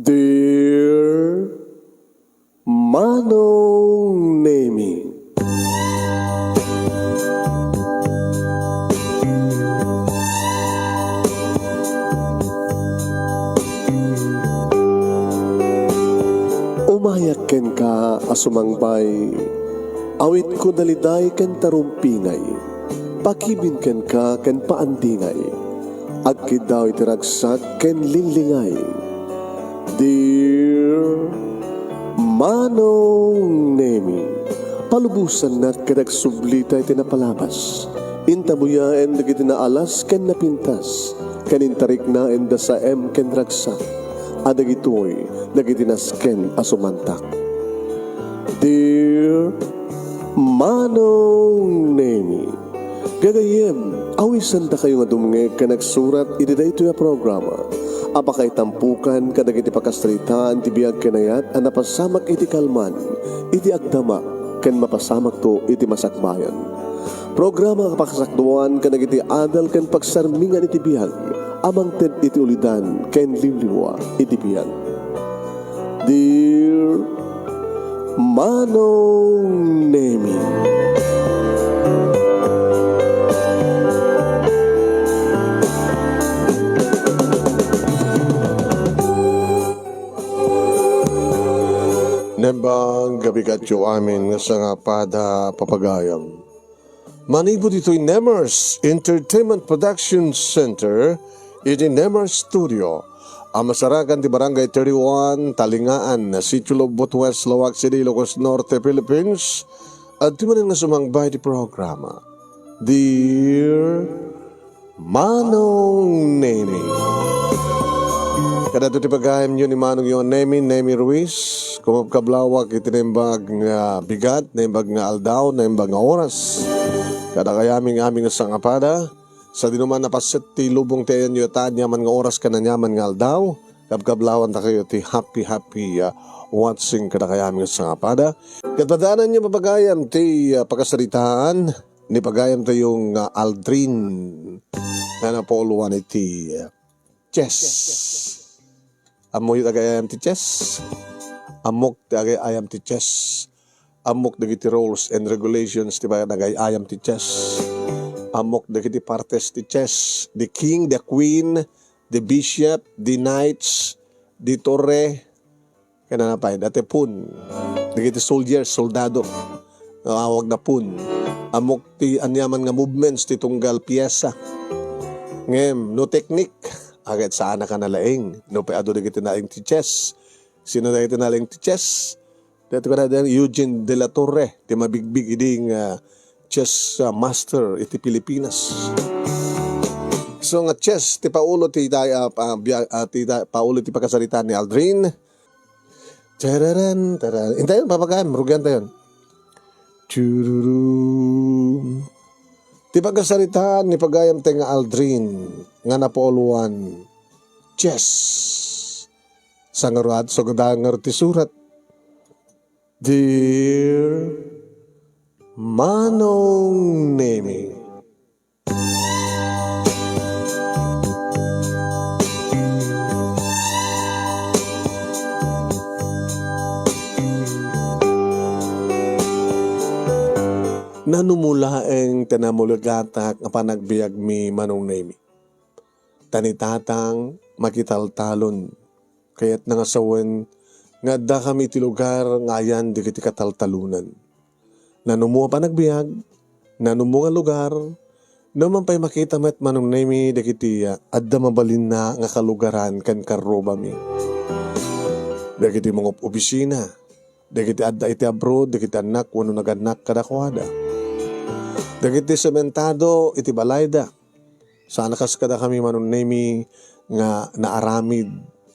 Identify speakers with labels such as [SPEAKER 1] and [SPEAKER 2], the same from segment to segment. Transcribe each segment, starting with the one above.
[SPEAKER 1] Dear Manong Nemi, umayak ken ka asumangbay, awit ko daliday ken tarumpingay, pakibin ken ka ken paandingay, agkid daw itiragsak ken linlingay. Dear Manong Nemi, palubusan na kadagsublita iti napalabas, intabuyaen dagiti naalas ken napintas, kanintarik na enda sa ken ragsak, adagitoy dagiti nasken asumantak. Dear Manong Nemi, gagayem, awisan da kayo nga dumngeg ka nagsurat iti daytoy a programa. Apakay tampukan kadagiti pakastritaan ti biag kenayat a napasamak iti kalman, iti agdama ken mapasamak to iti masakbayan. Programa kapakasakduan kadagiti adal ken pagsarmingan iti biag, amang ted iti ulidan ken limliwa iti biag. Dear Manong Nemi, nembang gabi katyo amin nga sa nga pada papagayam. Manibo dito'y Nemers Entertainment Production Center, iti Nemers Studio. Ang masarakan di Barangay 31, Talingaan, Sitio Lobot West, Lawag City, Ilocos Norte, Philippines. At di man nga sumangbay di programa. Dear Manong Nemi, kada ito ti pagayam nyo ni Manong yon Nemi Ruiz, kumabkablawak itinembag nga bigat, nembag nga aldaw, nembag nga oras. Kada kayaming aming sangapada, sa dinuman napasit ti lubong ti ayan nyo taan yaman nga oras ka na nyaman nga aldaw, kabkablawan ta kayo ti happy watching kada kayaming sangapada. Katpadaanan nyo mapagayam ti pagkasaritaan, ni pagayam tayong Aldrin, na napauluan iti chess. Amoy tagayam ti chess, amok tagayam ti chess, amok dagiti rules and regulations ti ba nagayam ti chess, amok dagiti partes ti chess, the king, the queen, the bishop, the knights, the torre, kana na pa dati pun, dagiti soldiers, soldado, awag na pun, amok ti anyaman nga movements ti tunggal piyesa, ngem no technique. Agad saan na ka nalaing. No pa ado dagiti naing ti chess. Sino dagiti naling ti chess? Dito ka na din Eugene de la Torre. Ti mabigbig iding chess master iti Pilipinas. So nga chess ti paulo ti paulo ti pagkasalitan ni Aldrin. Tararan. Intayon papagayam, rugyan tayon. Chururum. Ti pagkasalitaan ni pagayam tayo nga Aldrin nga napauluan chess sa ngaruat so gadangar ti surat. Dear Manong Nemi, nanumulaeng tanamulagatak nga panagbiag mi Manong Nemi. Tanitatang makitaltalon, kaya't nangasawen nga da kami ti lugar ngayan di kiti kataltalunan. Nanumu panagbiag, nanumu nga lugar, naman pa'y makita met Manong Nemi di kiti adda mabalin na nga kalugaran kan karoba mi. Di kiti mga opisina, di kiti adda iti abroad, di kiti anak, wano naganak kadakwada. Dagiti sementado iti balayda. Sana kas kada kami Manong Nemi nga naaramid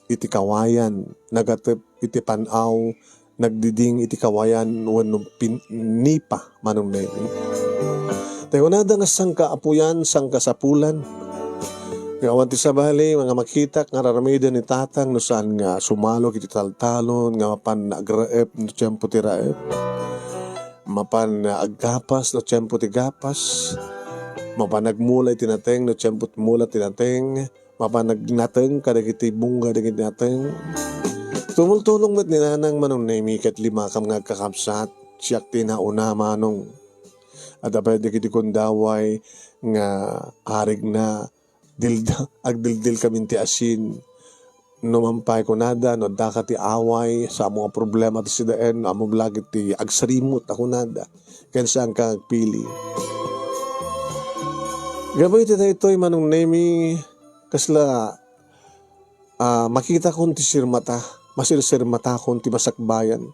[SPEAKER 1] iti kawayan, nagatep iti panaw, nagdiding iti kawayan wenno nipa Manong Nemi. Tayo na da nga sangka apuyan, sangka sapulan. Ngawan ti sabali, mga makita nga raramidan ni tatang no saan nga sumalok iti taltalon, nga mapan nagraep no tiyempo ti raep. Mapan aggapas no tiyempo ti gapas, mapan nagmulay tinateng no tiyempo ti mula tinateng, mapanag nateng kadagiti bunga dagiti nateng. Tumultulong met ni nanang manong nemi ket lima kam nga kakabsat siyak tinauna manong. At apay dagiti kundaway nga arig na agdildil kami ti asin numampay ko nada no daka ti away sa mga problema ti sidaen amo lagi ti agsarimot ako nada ken saan ka agpili. Gabay ti daytoy manong nemi kasla makita kon ti sirmata masirsirmata kon ti masakbayan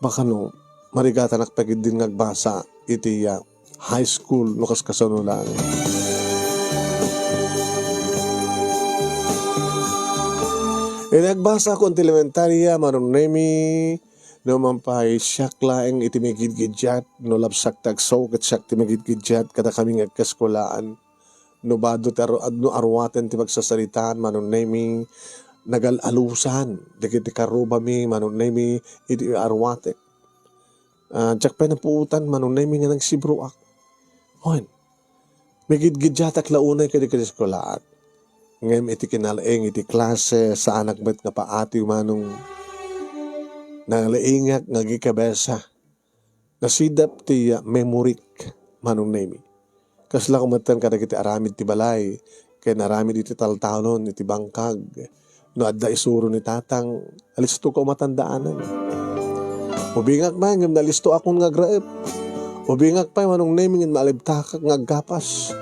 [SPEAKER 1] baka no marigatan nakpagid din ngagbasa iti high school no kas kasanulan. Nagbasa ko ang elementarya manong nemi no mampay siyak laeng iti megidgidyat no labsak tagsaw ket siyak ti megidgidyat kada kami ngagkaskolaan no bado no arwaten ti magsasaritaan manong nemi nagalalusan dagiti karuba mi manong nemi iti arwate. Tsak pa napuutan manong nemi nga nagsibruak. Hoy, megidgidyatak launay kadagiti eskolaan. Ngayon iti kinalaeng iti klase sa anak bet nga paati manong nalaingak nga gikabesa. Nasidap ti memorik manong nemi. Kasla kumatan kadagiti aramid ti balay kay naramid iti taltalon iti bangkag. No adda isuro ni tatang alisto ko matandaanan. Ubingak pa ngem nalisto akong ngagraep. Ubingak pa manong nemi ngem maalibtakak ngaggapas.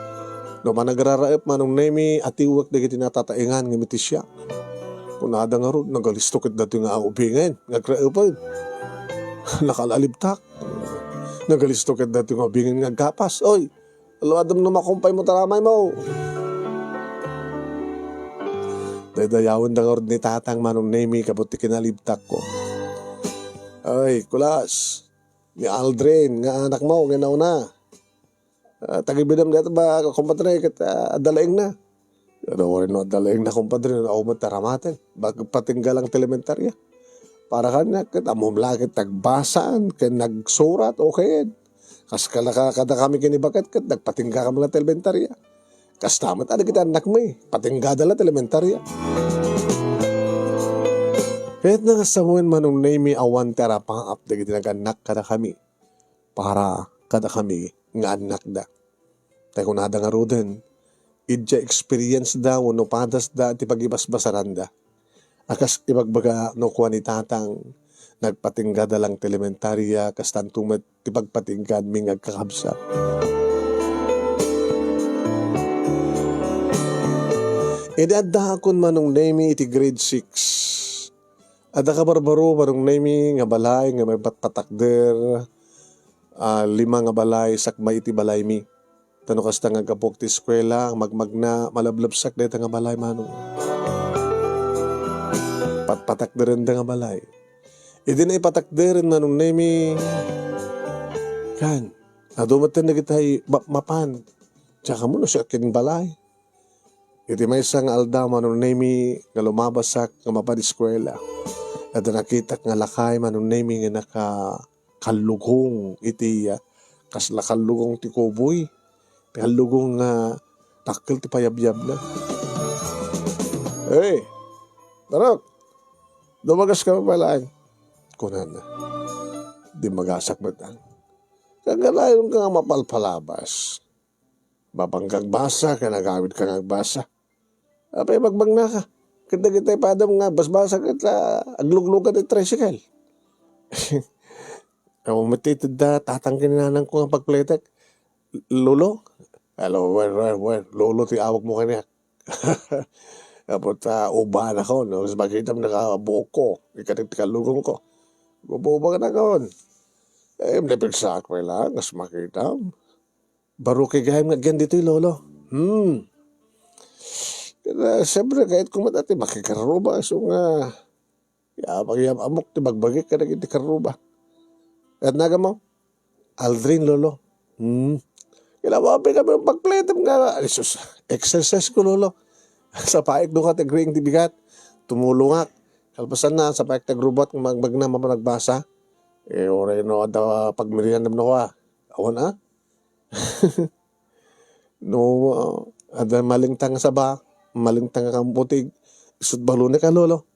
[SPEAKER 1] No managraraep manong nemi atiwak dagiti natataingan ngem iti siya. Kunada nga rod nagalisto ket dati nga ubingen ngagraep. Nakalalibtak. Nagalisto ket dati nga ubingen ngaggapas. Oy, aluadam no makumpay mo taramay mo. Daydayawan da nga rod ni tatang manong nemi kabuti kinalibtak ko. Ay, kulas. Ni Aldrin, nga anak mo, nga nauna. Tagibidam dito ba, kumpadre, adalaing na. Ano, no, adalaing na, kumpadre, na umat taramatin. Pagpatinggalang elementarya. Para ka na, amom lagi tagbasaan, kaya nagsurat, okay. Kas kada kami kinibakat, nagpatingga ka mga elementarya. Kas tamat, ada kita anak mo patingga dala elementarya. Kahit na nga samuin manong nemi awan tera pang-up dagiti naganak kada kami. Para kada kami nga anak da. Tayo kunada nga roden. Idja experience da no padas da ti pagibasbasaran da. Akas ibagbaga no kuha ni tatang nagpatingga da lang elementarya kas tantumet ti pagpatinggad mi ngagkakabsat. Idadda akon manong nemi iti grade 6. Ada ka barbaro manong nemi nga balay nga may patpatakder 5 nga balay sakmay iti balay mi. Tano kasta nga kapok ti eskwela magmagna malablabsak deta nga balay manong. Patpatakderen da nga balay. Idi na ipatakderen manong nemi kan adumaten na kitay mapan. Tsaka mo no siya kin balay. Iti may isang alda manong nemi nga lumabasak nga mapad eskwela. At nakita nga lakay manong nemi nga nakakalugong iti kasla kalugong ti kuboy. Kalugong nga takkel ti payabyab na. Hey, Barok, dumagas ka pa pala. Kunan na. Di magasak batang. Kagalayon ka nga mapalpalabas. Mapangkag basa ka nagamit ka ngagbasa. Apay magbang na ka. Kita kita padam nga basbasa kita agluglugan ng tricycle. Ako matitid da tatangkin na nang ko ang pagpletek. Lolo? Hello, where? Lolo ti awag mo kanya. Kapot uban ako, no? Mas makita mo nakabuok ko. Ikating tikalugong ko. Gububa ka na kaon. Napigsak mo lang, mas makita. Baro kay gayam nga gan dito lolo. Siyempre kahit kumatati makikaruba. So nga, yabang amok ti bagbagi ka na iti karuba. At naga mo, Aldrin lolo. Kailangan kami ang pagpletem nga. Alisus, exercise ko lolo. Sa paik doon ka tigring ti bigat. Tumulungak. Kalpasan na sa paik tagrubot kung magbagna mapanagbasa. Oray no, ada pagmirihan naman ako awan No, ada malingtang sa ba. malintang kang putig, isut balone ka lolo.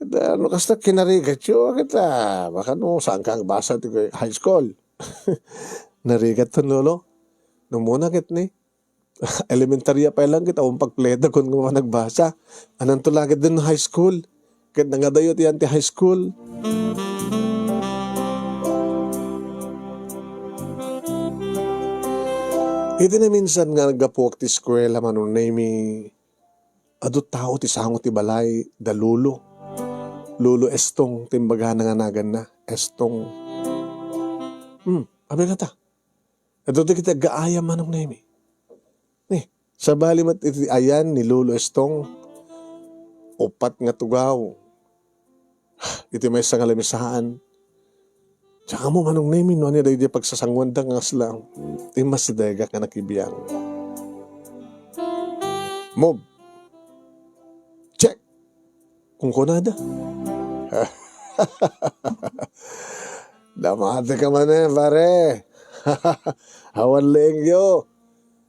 [SPEAKER 1] Ano kasta kinarigat yo kita, baka no, saan kang basa ti high school. Narigat to lolo, no muna kit ni. Elementarya pa lang kita, pagpleda kung nga nagbasa. Anong tulagad din high school? Kaya nga dayo ti high school. Iti na minsan nga nagapuak ti eskwela manong nami adot tao ti sango ti balay da lulo. Lulo estong timbaga nga nagan na. Estong. Abi ka ta. Adot kita gaayam manong nami. Sa bali mat iti ayan ni Lulo Estong. Upat nga tugaw. Iti may sa ngalamisaan. Tsaka mo manong nami no ani dahil pagsasangwan da nga sila. Timas si Dega ka nakibiyang. Mob. Check. Kung kunada. Damate ka man pare. Hawan lengyo.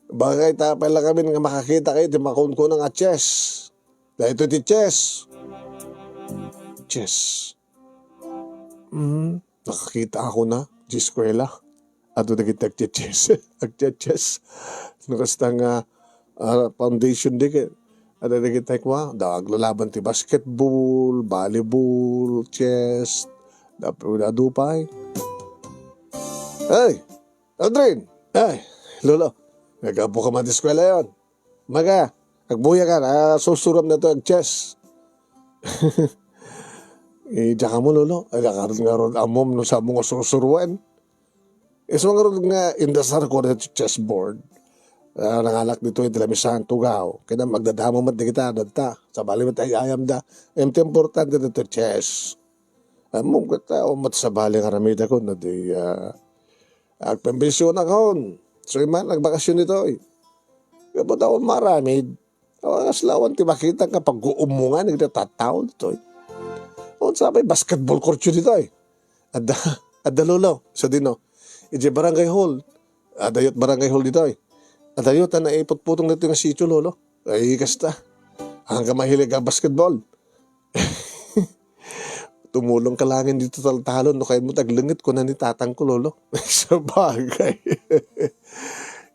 [SPEAKER 1] Bagay tapay lang kami nga makakita kayo, di makunkunan nga chess. Dahil ito ti chess. Chess. Nakakita ako na, di eskwela. Ato na kita agcha-chess. Agcha-chess. Nakasta nga foundation di ka. Ato na kita kwa, lalaban ti basketball, volleyball, chess. Adupay. Ay, Aldrin. Ay, Lolo. Nagapo ka man di eskwela yun. Maga, agbuya ka na, susuram na to ag-chess. Diyan ka mo, Lolo. Ay, nakaroon nga ron amom no sa mga susuruan. So nga ron nga indasar ko na chessboard. Nangalak dito yung tilamisahan tugaw. Kaya magdadamo mat di kita, danta. Sa bali mat ay ayam da. Yung importante dito chess. Amom kita, mat sa bali nga ramida ko na di agpambisyon ako. So iman, nagbakasyon ito eh. Kapag ako maramid, aslawan ti makita ka pag-uumungan, nagtatataw dito eh. O sabay, basketball court yun dito eh. Adda lolo, sa dino. Ije barangay hall. Adayot barangay hall dito eh. Adayot na ipot-putong dito yung sityo lolo. Ay, kasta. Hanggang mahilig ang basketball. Tumulong ka langin dito talon no kaya mo taglingit ko na ni tatang ko lolo. Sa bagay.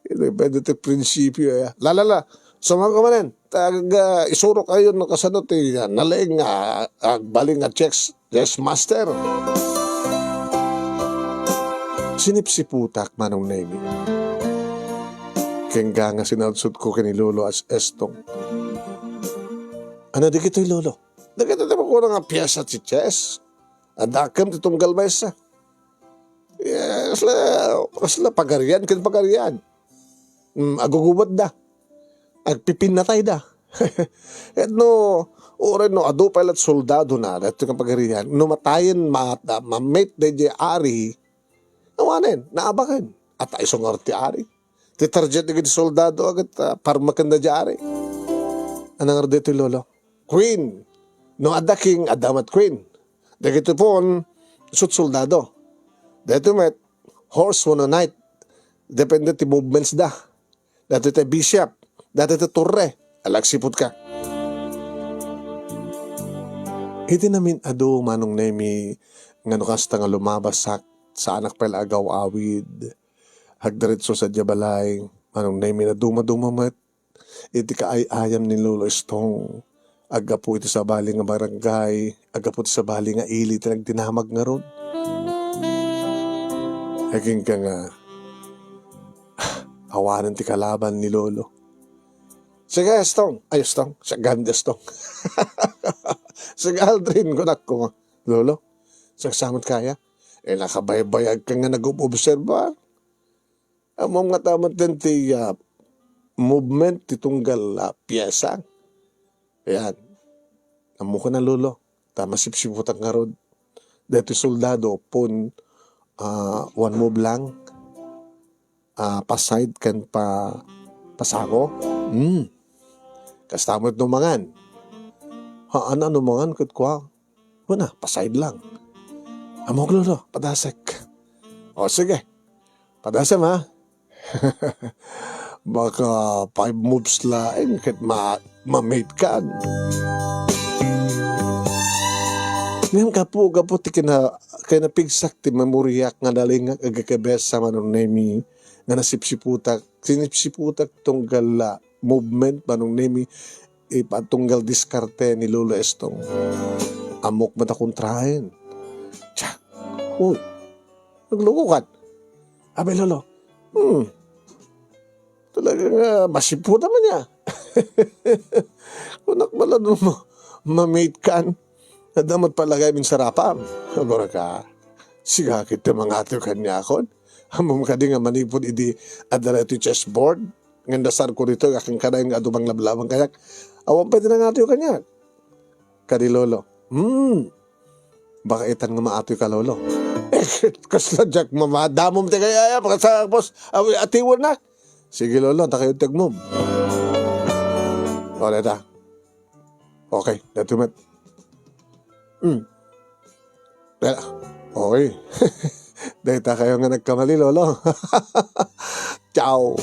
[SPEAKER 1] Ito pwede ito prinsipyo. Lalala, sumang ka manin. Isuro kayo ng kasanot nalaing agbaling nga chess master. Sinipsiputak manong name. Kengga nga sinadsud ko kanilolo as estong. Ano di kito'y lolo? Nagkita naman ko nga piyasa si chess. Adakam titong galmesa. Asla pagarian kan pagarian. Agugubot da. Agpipinatay da. Et no, oren no, ado palat soldado na, dito kang pagarian. No matayin mamate da di ari. Nawanin, naabakan. At ay sungar ti ari. Ti target di soldado agad parmakan da di ari. Anang dito lolo? Queen. No ada king adamat queen. Dagito po sut soldado. Dito met horse one knight. Depende ti movements da. Dito ti bishop. Dito ti torre. Alagsipot ka. Iti namin ado manong nemi ngano kasta nga lumabas sa anak pala agaw awid. Hagdiretso sa diabalay. Manong nemi na dumadumamat. Iti kaayayam ni Lolo Estong. Aga po ito sa bali nga barangay, aga po ito sa bali nga ili, nagdinamag nga ron. Haging ka nga, hawanan ti kalaban ni Lolo. Sige, Estong. Ay, Estong. Siya ganda, Estong. Sige, Aldrin, kunak ko. Lolo, sagsamot kaya? Nakabaybayag ka nga nag-observa. Among nga tamat din ti movement ti tunggal piyesa. Ayan. Amo ko na lolo. Tama sipsiputan nga rod. Dito soldado pun one move lang. Paside kan pasako. Kastamot numangan. Ano numangan kat kwa? Wala, paside lang. Amo ko lolo, padasek. O sige. Padasem ha. Baka 5 moves laing ket ma-mate ka. Ngayon gapo ti kina pigsak ti memoryak nga dalingak agakabesa manong nemi nga nasipsiputak sinipsiputak tunggal movement manong nemi ipatunggal diskarte ni Lolo Estong. Amok mata kontrahen. Tsa, uy, nagloko ka. Abay Lolo, talagang masipo naman niya. Kunak bala mo, ma-mate kan. Nadamat palagay min sarapam. Agora ka, siga kita mga ato kanya akon. Amom ka di nga manipod idi adala ito chessboard. Nganda sar ko rito, aking kanay nga adumang lablabang kayak. Awan pwede na nga ato kanya. Kadi Lolo, baka itan nga maato ka Lolo. Kasla Jack, mamadamom ti kaya sa boss, atiwan na. Sige Lolo, takayo tagmom. O, leta. Okay, datumat. Okay. Dahil kayo nga nagkamali, Lolo. Ciao.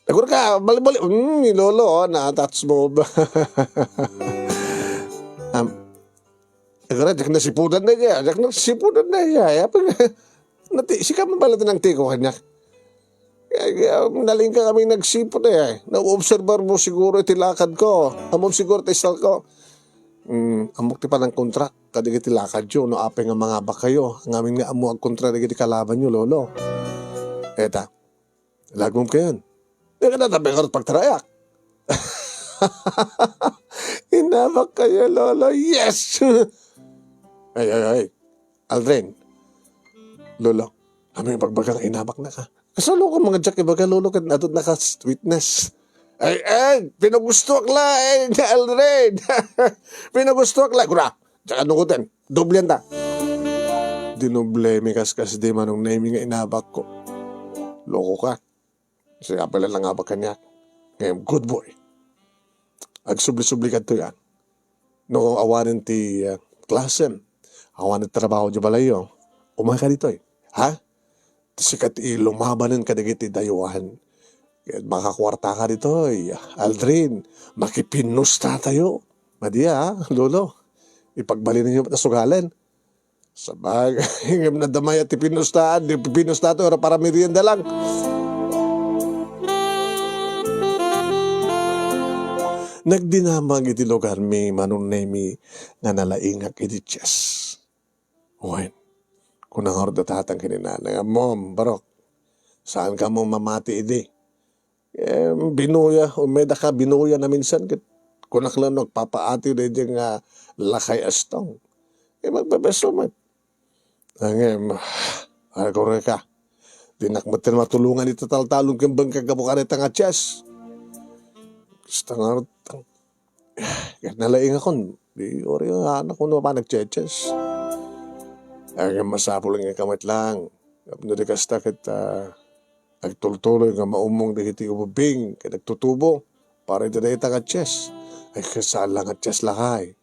[SPEAKER 1] Nagur ka, balik-balik. Lolo, na-touch mo ba? Nagur ka, nasipudan na niya. Nasipudan na niya. Sika mo pala ng tiko kanya. Naling ka kami nagsipon Na-observer mo siguro itilakad ko. Amon siguro tisal ko. Amok ti pa ng kontrak. Kadi itilakad yun. No, apay nga mga bak kayo. Ang amin nga amo ang kontra na kalaban nyo, Lolo. Eta. Lagom ka yan. Di ka natabi ka rin pagtarayak. Inabak kayo, Lolo. Yes! Ay. Aldrin. Lolo. Aming pagbagang inabak na ka. Kasalo ko mga Jack, ibaga Lolo, kat natot naka-witness. Ay, pinagusto akla, Aldred. Pinagusto akla. Kura, Jack, ano ko ten? Doble yan ta. Dinoble mi kas di manong naming nga inabak ko. Loko ka. Kasi nga pala lang abak kanya. Ngayon, good boy. Agsubli-subli ka to yan. No, awanin ti klasen. Awanin trabaho di balayo. Umaka dito Ha? Sikat lumabanan ka dagiti dayuhan. Makakwarta ka dito Aldrin, makipinusta tayo. Madiya, Lolo. Ipagbalin ninyo na sugalan. Sabag, hingam na damay at ipinustaan. Pinusta to, para merienda lang. Nagdinamag iti lugar mi manong nemi nga nalaingak iti chess. Uwain. Kung nangarod at hatang kininanay, Mom, Barok, saan ka mo mamati idi? Binuya, umeda ka, binuya na minsan. Kung naklan nagpapaati na dyan nga lakay astong. Magbebeso man. Angem, alagore ka. Dinakmatin matulungan ito taltalong kembang kagabukanita nga chess. Gusto nga, nalaing ako. Di ori yung anak ko na pa nag-chess. Ang masapol nga kamit lang. Kapag nakasta kita, nagtultuloy nga maumong dahiti ububing, kaya nagtutubo, para ito na itang chess. Ay kasaan lang at chess lakay.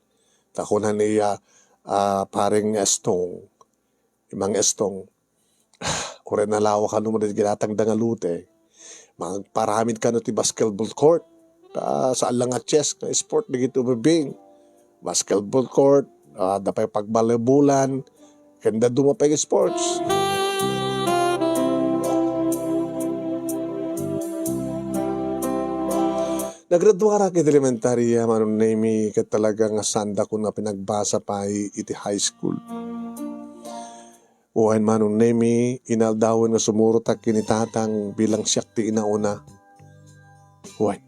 [SPEAKER 1] Takunan niya paring estong, imang estong, kore na lawa ka naman at ginatang dangalute. Magparamid ka na ti basketball court. Saan lang at chess, na sport, dahiti ububing. Basketball court, dapay pagbalabulan, kanda dumapay sports. Nagradwara kit elementarya manon nemi ket talagang sanda ko na pinagbasa pa iti high school. Uwan manon nemi inaldawon nga sumurot ak kinitatang bilang siyak ti inauna. Uwan.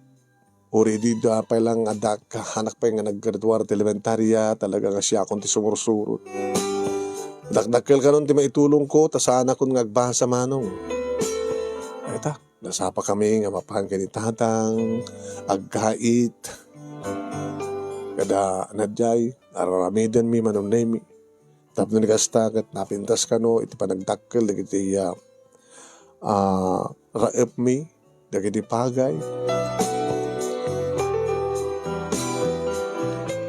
[SPEAKER 1] Uri dito apay lang adak anak pa nga nagradwara ti elementarya talaga nga siya kon ti sumursurot. Dakdakkel ka nun ti maitulong ko, tasana kong nagbasa manong. Eta, nasapa kami nga mapahan kay ni tatang, agkait. Kada nadyay, nararamidan mi manong nemi. Tapos nagkastakat, napintas ka no, iti panagdakkel, dagiti raep mi, dagiti pagay.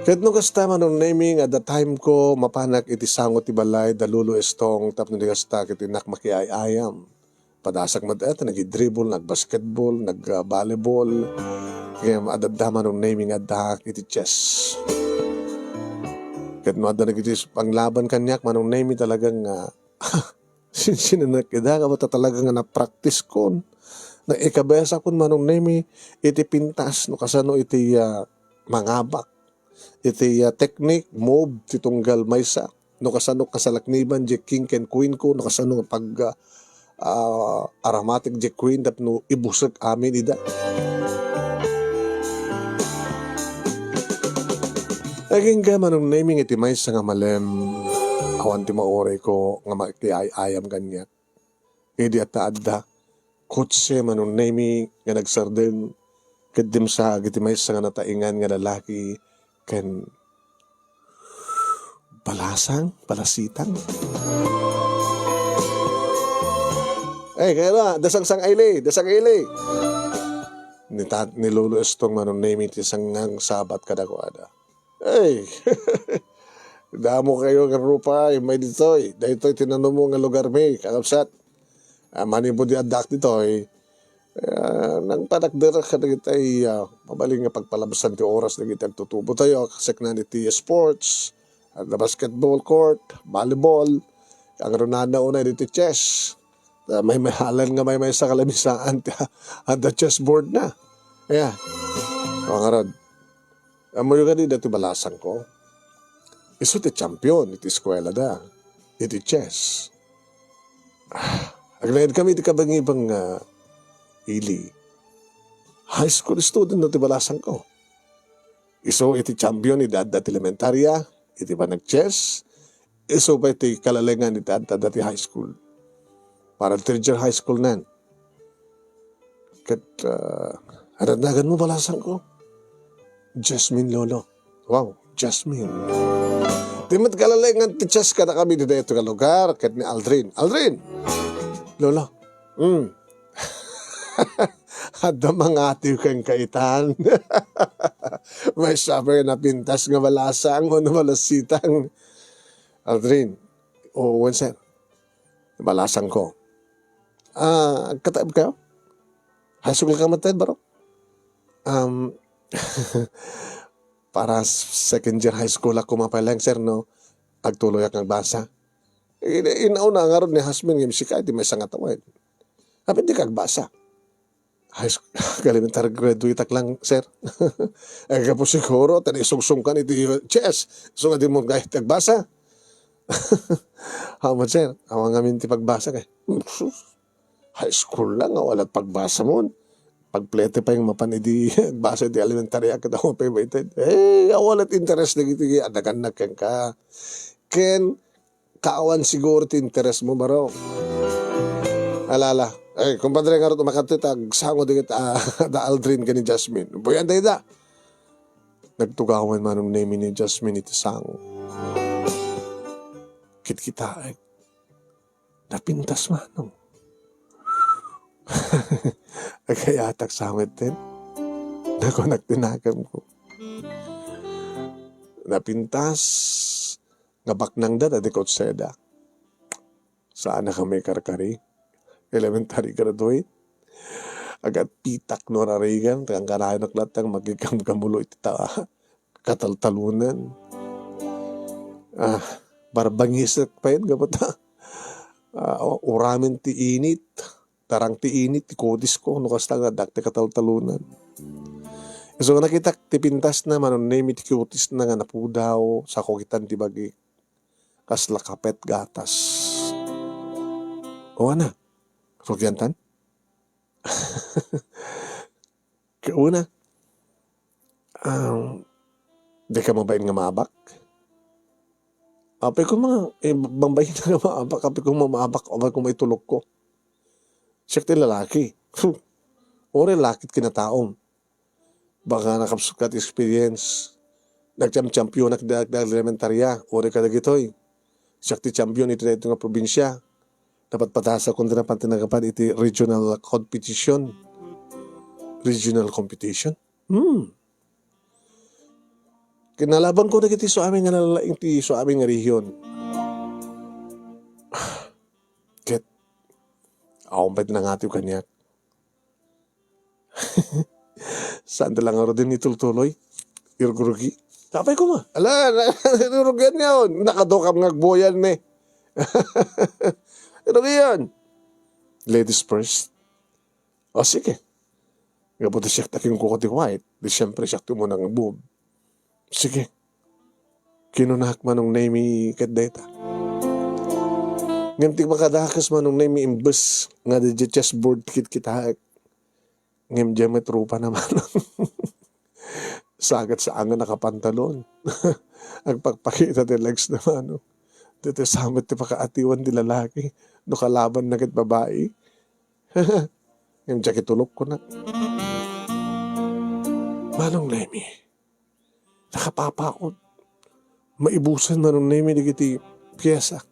[SPEAKER 1] Ket no kasta manong naming at the time ko mapanak iti sangot ti balay dalulo estong tapno di kasta iti nakmakiayayam. Padasak madet nagidribble, nagbasketball, nagvolleyball. Kaya adadda manong naming adda iti chess. Ket no adda nagiti panglaban kanyak manong naming talagang sinsinanakida ka ba talagang na-practice kon. Na ikabesa kon manong naming iti pintas no kasano iti mangabak. Iti technique, move, titunggal maysa. No kasano kasalakniban, di king and queen ko. No kasano pag aromatic di queen, dap no ibusag amin ida. Naging ka manong naming iti maysa nga malem. Awan ti maoray ko nga makiayayam ganyan. Idi at taadda. Kutse manong naming nga nagsarden. Kadim sa iti maysa nga nataingan nga lalaki. Ken palasitang. Kaya na, dasang aili. Ni Lolo Estong manong naming ti sangang sabat kadakwada. Damo kayo nga rupa, may ditoy. Ditoy tinanong mo nga lugar may, kakapsat. Manibo di adak ditoy. Nang panagdara ka na kita mabaling nga pagpalabasan ti oras na kita tutubo tayo kasi na iti sports, the basketball court, volleyball, ang runada una iti chess. May mahalan nga may sa kalamisaan at the chessboard na. Kaya, mga rod, amo yung ganito dati balasan ko. Iso ti champion, iti eskwela da, iti chess. Aglayad kami iti kabang-ibang ili. High school student na tibalasan ko. Iso iti champion iti adda elementarya, iti pa nag-chess. Iso pa iti kalalengan iti adda dati high school. Para third year high school nan. Kat, anadagan mo balasan ko? Jasmine Lolo. Wow, Jasmine. Timat kalalengan ti chess ka na kami dito ito ka lugar. Kat ni Aldrin. Aldrin! Lolo. Ada mga atiw kang kaitan. May sabi na pintas nga malasang o na malasitang. Aldrin, sir, malasang ko. Kataib ka? High school ka matay, baro? Para second year high school ako mapalang, sir, no? Agtuloy akong basa. Inauna nga ron ni Hasmin, nga misika, di may sangatawin. Kapit di kagbasa. High school, elementary graduate tak lang, sir. Kaya po siguro, tanisungsungkan iti chess. So nga di mo kahit nagbasa. Haman, sir, awang amin ti pagbasa kay. High school lang, walat pagbasa mo. Pagplete pa yung mapanidi, basa di elementary akit ako paybated. Walat interest na iti, adagan na ken ka. Ken, kaawan siguro ti interest mo baro. Alala. Kumpadre nga rin makatitag, sango din kita, da Aldrin ka ni Jasmine. Buyan tayo da. Nagtugawan manong name ni Jasmine iti sango. Kit-kita napintas manong. Kaya atak sangit din. Nako nagtinagam ko. Napintas, ngabak nang da, di ko seda. Saan na kami karkari? Elementary graduate. Agad pitak no rarigan. Kang kanahin naklatang magigam-gamulo iti kataltalunan. Barbangisak pa yun. Gapata. Uramin ti init. Tarang ti init. Ti kodis ko. Nukasta nga dakti kataltalunan. So nakita ti pintas na manon name iti kutis na nga napudaw sa kukitan ti bagi. Kasla kapet gatas. O ana. Sugyantan? Kauna, di ka mabayin nga maabak? Apay ko bambayin na nga maabak, apay ko maabak, apay ko may tulog ko. Siya ti lalaki. Ore lakit kinataom. Baka nakapsukat experience. Nagchampion elementarya. Ore ka dagitoy. Siya ti champion ito na ito nga probinsya. Dapat patasa kung dinapan tinagapan iti regional competition. Regional competition? Kinalaban ko na kiti so amin nga nalalaing ti so amin nga rehiyon. Ket, akong pwede na nga tiyo kanyak. Saan talang araw din itultuloy? Irgurugi. Tapay ko ma. Ala, irugyan niya yun. Nakadokam ngagboyan me. Irugyan. Ladies first. O sige. Gabuti siya taking kukoti white. Di siyempre siya mo ng boob. Sige. Kinunak manong name kat data. Ngam makadakas manong name imbes nga di chessboard kit kita. Ngam jamet rupa naman. Sagat sa angan nakapantalon. Ang pagpakita di legs naman. Dito samit ti pakaatiwan di lalaki. No kalaban na kit babae. Ngam jacket tulok ko na. Manong Nemi. Nakapapakot. Maibusan manong Nemi di kiti piyesa.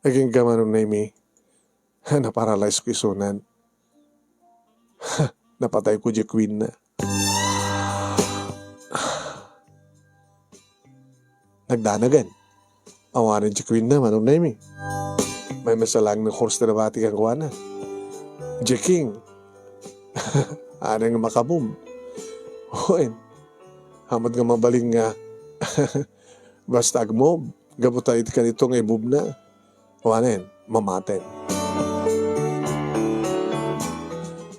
[SPEAKER 1] Aging ka manong Nemi. Naparalyze ko isunan. Napatay ko di queen na. Nagdanagan. Awanan si Queen na, manong Nemi. May masalang ng horse na nabati kang kuwana. King. Anang makabum. Hoen. Hamad nga mabaling nga. Basta agmob. Gabuta iti ka nito nga ibub na. Awanan, mamaten.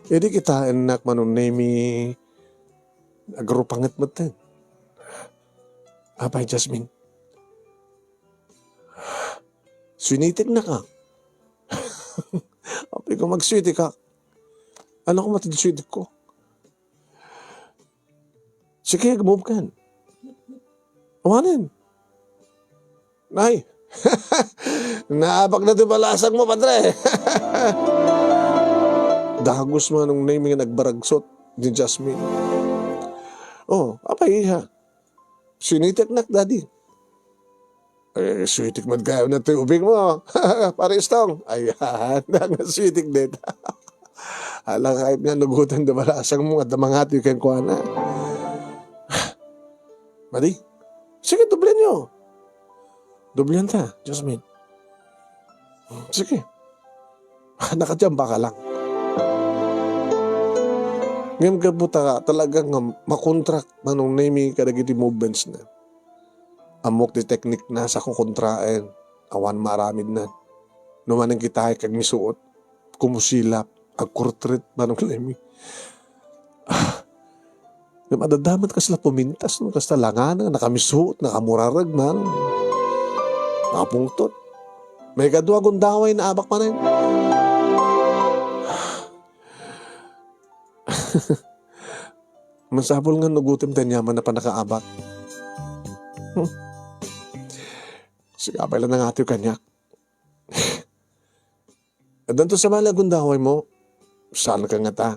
[SPEAKER 1] Hindi kita enak manong Nemi. Agrupangat maten. Apay, Jasmine. Sunitik na ka. Apay ko mag-sweetie ka. Ano ko matid-sweetie ko? Sige, move ka. Awanin. Nay. Naabak na ito balasang mo, padre. Dagos mo nung name nga nagbaragsot ni Jasmine. Oh, apay iha. Sunitik na, daddy. Sweetik man kayo na ito yung ubing mo. Paris tong. Ayan, sweetik din. Alang kahit nga nugutan na balasang mo at damangati yung kuha na. Madi, sige, dublihan nyo. Dublihan ta, Jasmine. Sige. Nakajamba ka lang. Ngayon ka po talagang makontrak manong name kadagiti movements na. Amok di teknik na sa kukontraen. Awan maramid na. Numanang kita kag misuot. Kumusilap. Agkurtrit manong lemi. Madadamat ka sila pumintas. No? Kasta langan na nakamisuot. Nakamurarag man. Nakapungtot. May kadwa gundaway na abak man. Masapol nga nugutim tanyaman na panakaabak. Sigapay lang ng atiw kanyak. At danto sa malagundaway mo, saan ka nga ta?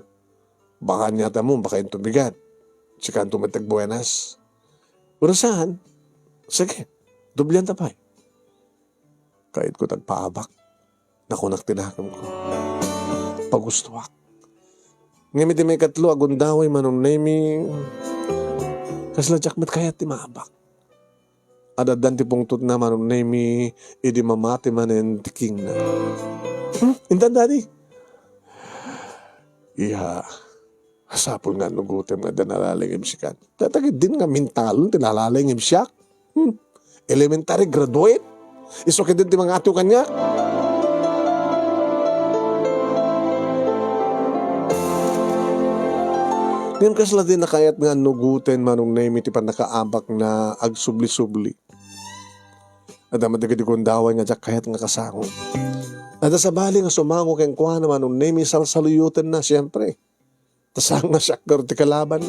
[SPEAKER 1] Baka niyata mo, baka yung tubigat. Sikan tumatag buenas. Urasahan? Sige, dublihan tapay. Kahit ko tagpaabak, nakunak tinakam ko. Pagustuwak. Ngayon may katlo, agundaway manong nemi. Kasladyak mat kaya ti maabak. Adadan ti pungtot na manong nemi, idi mamati manen ti king na. Intan daddy. Iya, hasapol nga nugutem nga danalalingim siya. Tatagid din nga mentalon, tinalalingim siya. Elementary graduate. Isokit din ti mga atiw kanya. Ngayon kasla din na kayat nga nugutin manong name iti pa nakaabak na agsubli-subli. At naman di kundawan nga kayat nga kasangon. At sa bali nga sumango keng kuha na manong name salsaluyutin na siyempre. Tasang nga syaktor ti kalaban.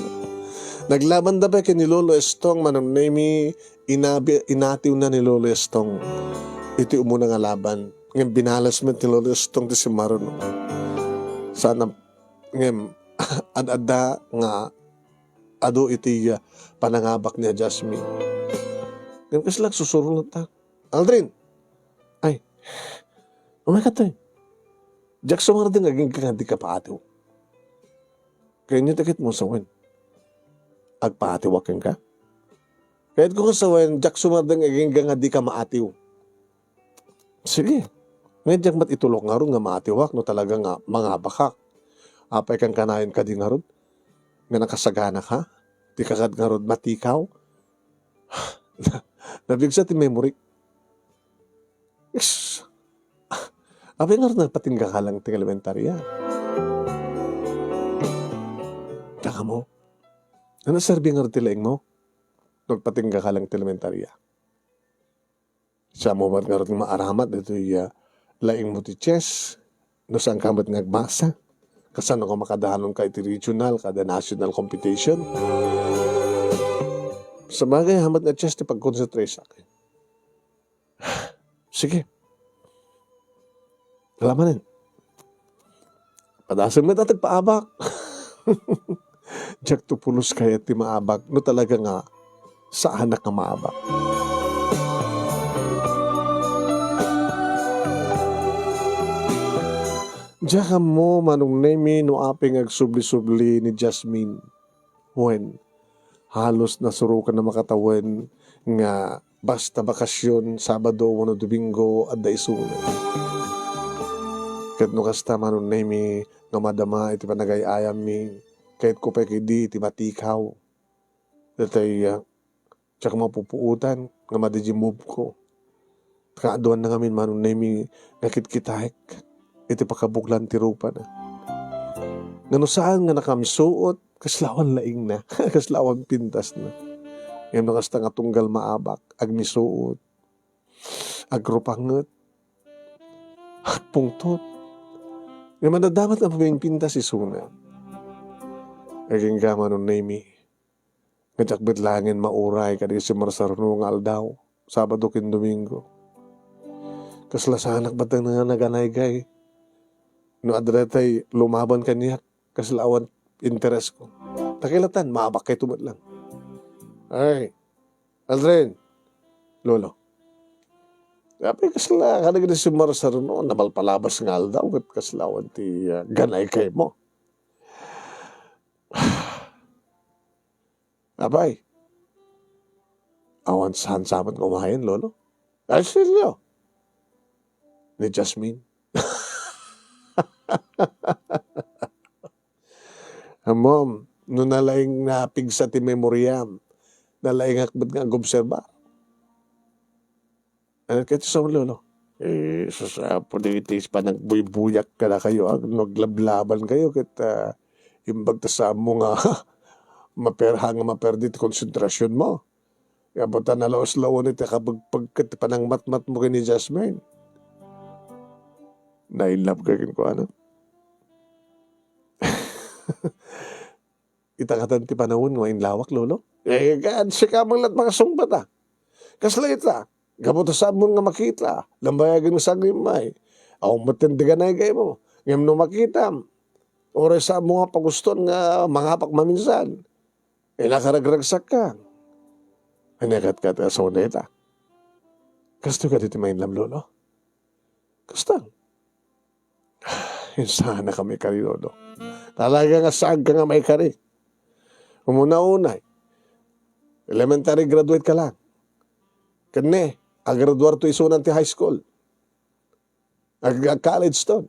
[SPEAKER 1] Naglaban na ba kay ni Lolo Estong manong name inatiw na ni Lolo Estong. Iti umuna nga laban. Ngayon binalas mo ni Lolo Estong ti si Maron. Sana ngayon ad-ada nga ado iti panangabak niya Jasmine. Ngayon kasi lang susurulot ta. Aldrin! Ay! Umakat tayo. Jack sumara din aging kaganti ka paatiw. Kaya niyo takit mo sa win. Agpaatiwakin ka? Kahit kung kasawayan, jak sumadang aging nga di ka maatiw. Sige. Ngayon jak mat itulok nga ron nga maatiwak no talaga nga mga bakak. Apay kang kanayon ka di nga ron. Nga nakasagana ka. Di ka kad nga ron matikaw. Nabigsa ti memory. Yes. Apay nga ron nagpatingga ka lang ti elementarya. Taka mo. Ano serbi nga ron ti laing mo? Nagpatingga ka lang ti elementarya. Siya mo ba't nga rin maaramat ito laing mo ti chess, no saan ka ba't nagmasa, kasano ka makadahanon ka iti regional, kada national competition. Sa bagay, hamat na chess ti pag-concentrate sa akin. Sige. Alamanin. Padasan mo datag paabak. Diyak tupulos kaya ti maabak, no talaga nga sa anak nga maabak. Diyan mo manong nemi no aping agsubli-subli ni Jasmine. When halos nasurukan na makatawan nga basta bakasyon, Sabado, wano Domingo, at daisunod. Kahit no kasta manong nemi nga madama iti panagayayam mi, kahit ko pa di iti matikaw. Datay, tsaka mapupuutan nga madijimove ko. Kaaduan na ngamin manong nemi nga kitkitahik. Iti pakabuklan ti rupa na. Ngano saan nga nakamsuot, kaslawan laing na, kaslawan pintas na. Ngayon nakasta nga tunggal maabak, agmisuot, agrupanget, agpungtot. Ngayon madadamat na paming pintas isuna. Aging gama nun nemi. Ngajakbit langin mauray, kadi si Marsarno nga aldaw, Sabado kin Domingo. Kaslasanak ba't nga naganay-gay? No adretay lumaban kaniya kaslawan interes ko. Takilatan, maabak kay tumat lang. Ay, Aldrin, Lolo. Kapag kasla, kanag na si Marsar no, nabalpalabas nga daw, kat kaslawan ti ganay kay mo. Abay, awan saan saman kumain, Lolo? Ay, silyo. Ni Jasmine. Mom, no nalaing napigsa ti memoryam, nalaing akbat nga agobserba. Ano kayo sa Lolo? Sasapo na itis pa nagbuy-buyak ka na kayo, naglablaban kayo, kita imbag ta sa mo nga maperhang maperdit konsentrasyon mo. Kaya po ta nalaos-lawon iti kapagpagkat pa ng mat-mat mo kini Jasmine. Na-inlove ka kin ko, ano? Itakatan ti panahon nga inlawak, Lolo? Gaan, siya ka mang lat makasumbat, ah. Kaslita, gamot sa mo nga makita, lambayagan sa gimay. Ako matindigan na ikay mo. Ngayon no makita, oras sa mo nga paguston nga mangapak maminsan. Nakaragragsak ka. Anakat ka sa uneta. Kasto ka dito mainlam, Lolo? Kasto? Sana kami kari, Lolo. Talaga nga saan ka nga may kari. Umuna-unay, elementary graduate ka lang. Kani, agraduar to isunan ti high school. Ag-college to.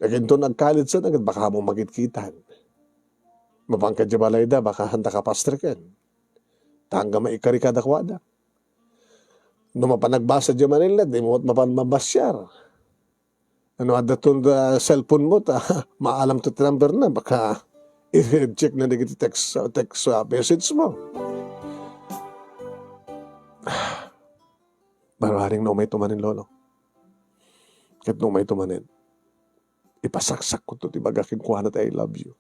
[SPEAKER 1] Aginto nag-college to, baka mo magitkitan. Mapangka di balay da, baka handa ka pastrikan. Tangga maikari ka dakwada. No mapanagbasa di Manila, di mo mapanmabasyar. Ano adatong cellphone mo, maalam to number na, baka i-check na naging text message mo. Maraming no may tumanin, Lolo. Kahit no may tumanin, ipasaksak ko to, tibagakin ko na I love you.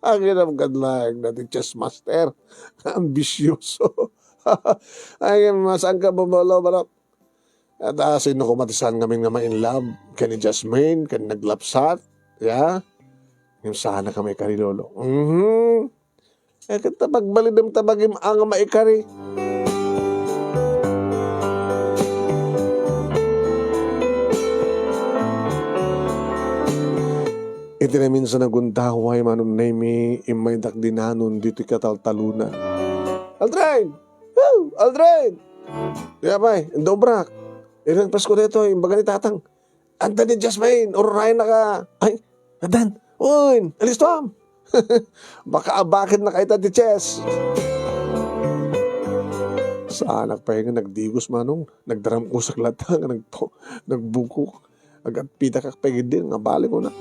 [SPEAKER 1] Ang ginamagad lang natin chess master. Ambisyoso. Ay, masaan ka bumalo, Barok? At sino kumatisan kami nga ma-in love, kani Jasmine, kani naglapsat, ya? Yung sana kami kari, Lolo. Kita pagbalidam tabagim ang maikari. Iti na minsan naguntaway manong nami imay dakdinanon dito kataltalunan. Aldrin! Woo! Aldrin! Kaya ba dobrak. Ilang Pasko dito, yung baga ni tatang. Anta ni Jasmine, urahin na ka. Ay, Adan, uy, alis to am. Baka bakit na kaita ti Chess. Sa anak pa yung nagdigos manong, nagdaram ko sa latang, nagbuko. Agad pita kakpegid din, nga balik ko na.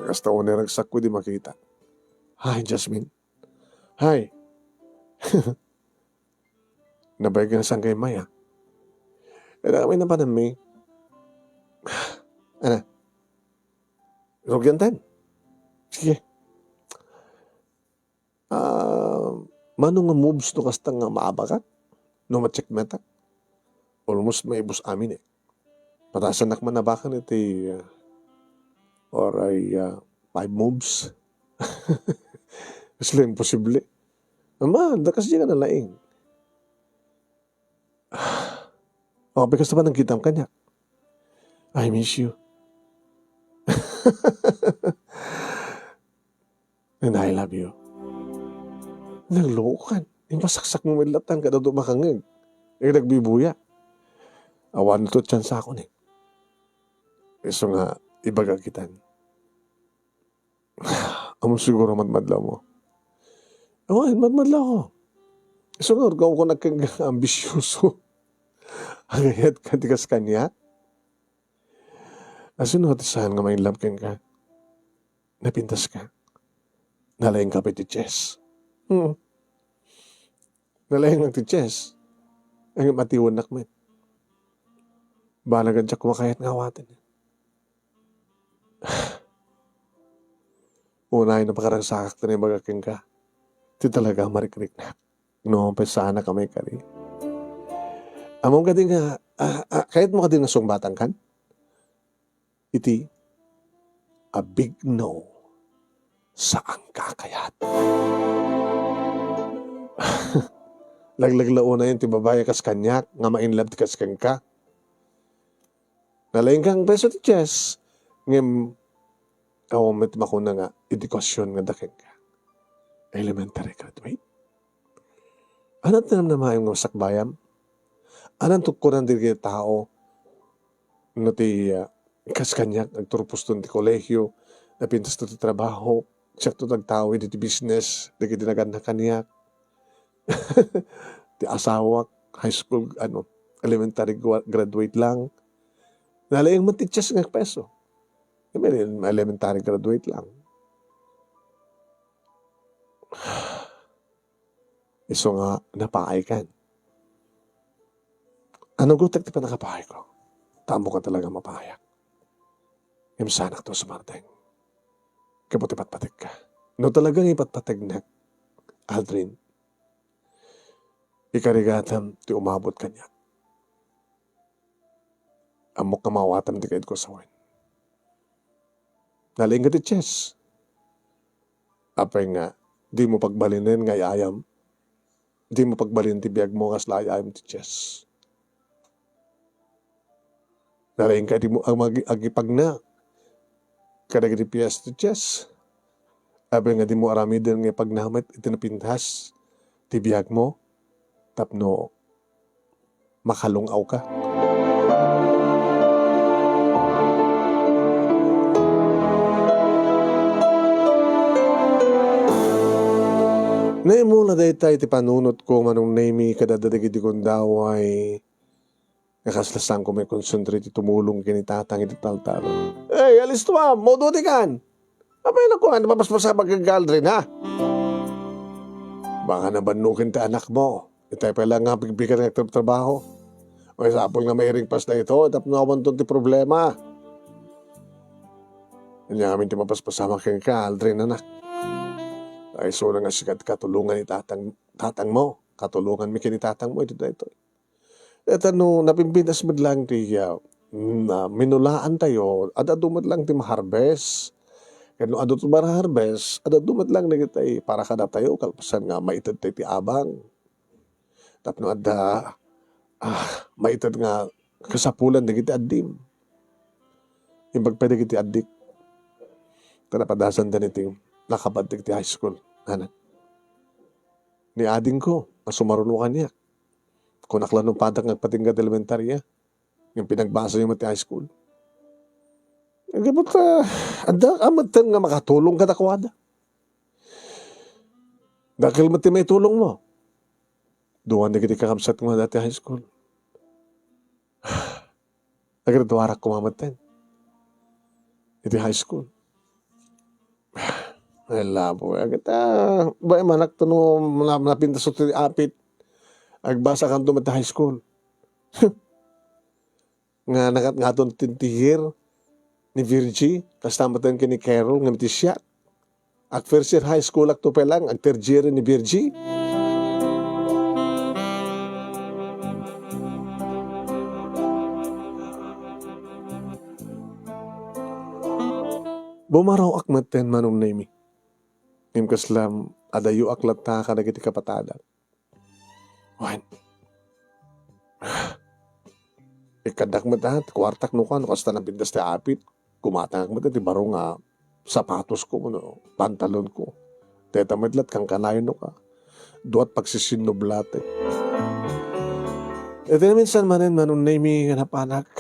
[SPEAKER 1] Kasta ko na ragsak ko di makita. Hi, Jasmine. Hi. Nabay ka na saan kay Maya. Kaya kami na pa na may. Ano? Rugyan sige. Manong nga moves no kasta nga maabakat. No ma-check meta. Almost may ibus amin eh. Patasan nakman na baka iti or ay 5 moves. Kasi imposible. Ama, dakas di ka na laing. Because naman nang kitang kanya. I miss you. And I love you. Naglokan. Yung pasaksak mo may latan kada dumakangag. Nagbibuya. Awan na to chance ako ni. So nga, ibagagitan. Amo siguro madmadla mo. Awan, madmadla ko. So nga, ko nagkang-ambisyoso. Agayat ka tikas kanya. Asin notisahan nga may love ka. Napintas ka. Nalayang ka pa ti Chess. Nalayang lang ti Chess. Ang matiwan nakmet. Balagan siya kumakayat nga awatin. Unahin na pakarasakak na yung magaking ka. Di talaga marikrik na. Noong pa sana kami kari. Among ka din nga, kahit mo ka din nasong batang kan, iti, a big no sa ang kakayat. Laglaglaon na yun, ti babae kas kanyak, nga ma-inlove ti kas ka. Nalaing kang peso ti Chess, ngem, awamit makuna nga, edukasyon nga daking ka. Elementary graduate. Anat na naman yung sakbayam? Anang tukuran din kaya tao no ti kas kanyak nagturpos doon ti kolehyo napintas to ti trabaho siya to nagtao di ti business di kitinagan na kanyak ti asawak high school elementary graduate lang nalayang man ti Chess nga peso elementary graduate lang iso nga napaay kan. Anong gutak ti pa nakapahay ko? Tamo ka talaga mapahayak. Yung sanak to sa Marteng. Kaputi patpatig ka. No talagang ipatpatig na, Aldrin, ikarigatam ti umabot kanya. Amok ka mawatam ti kaid ko sa wan. Naling ka ti Chess. Apay nga, di mo pagbalinin nga ayam. Di mo pagbalin ti biyag mo nga ayam ti Chess. Nalaing ka di mo ang agipag na. Kadagiti piyas ti Chess. Abay nga di mo arami din nga pagnamit itinapintas ti biyag mo. Tapno makalungaw ka. Naimula dahi tayo ti panunot ko manong name kadadadagiti kundaway. Nakaslasan ko may concentrate tumulong kinitatang iti taltaro. Hey, alis to ma'am, moduti kan. Abay na ko, ano mapaspasa magagaldrin ha? Baka nabanukin ti anak mo. Itay pala nga pigbigan ng trabaho. O sapol nga may ringpas na ito, tapnawan to ti problema. Kanya kami ti mapaspasa magagaldrin anak. Ay so na nga sikat katulungan ni tatang mo. Katulungan mi kinitatang mo ito na ito. At napimpintas mo lang ti minulaan tayo, adadumad lang ti maharbes. Kano adot maraharbes, adadumad lang na kita para kada tayo, kalpasan nga maitad tayo ti abang. Tapno maitad nga kasapulan na kita adim. Yung pagpwede kita adik. Tanapadasan din iti nakabadig ti high school. Anak. ni ading ko, ang sumarunukan niya. Kung naklan ng padak ng patingga elementarya, yung pinagbasa niyo mati high school. Gabot ada amatan nga makatulong ka dakwada. Dahil mati may tulong mo. Duwan na kita kakabsat mo dati high school. Nagradwarak ko mamatan. Iti high school. Ay labo. Agata, ba manak to no, napintas ito apit. Agbasa kan to mati high school. Nga naton tintihir ni Virgie, kastamatan ka ni Carol, nga mati siya. Ak first year high school ak to pelang, ak third year ni Virgie. Bumaraw ak maten manong nami. Nim kaslam, adayo aklat ta kadagiti kapatadan. Wan. Ikadak matat, kwartak no ka, no kasta na pindas ti apit. Kumatang matat, ti baro nga sapatos ko, no, pantalon ko. Teta medlat kang kanayon no ka. Duat pagsisinoblat eh. Ito na minsan manin manong nami nga napanak.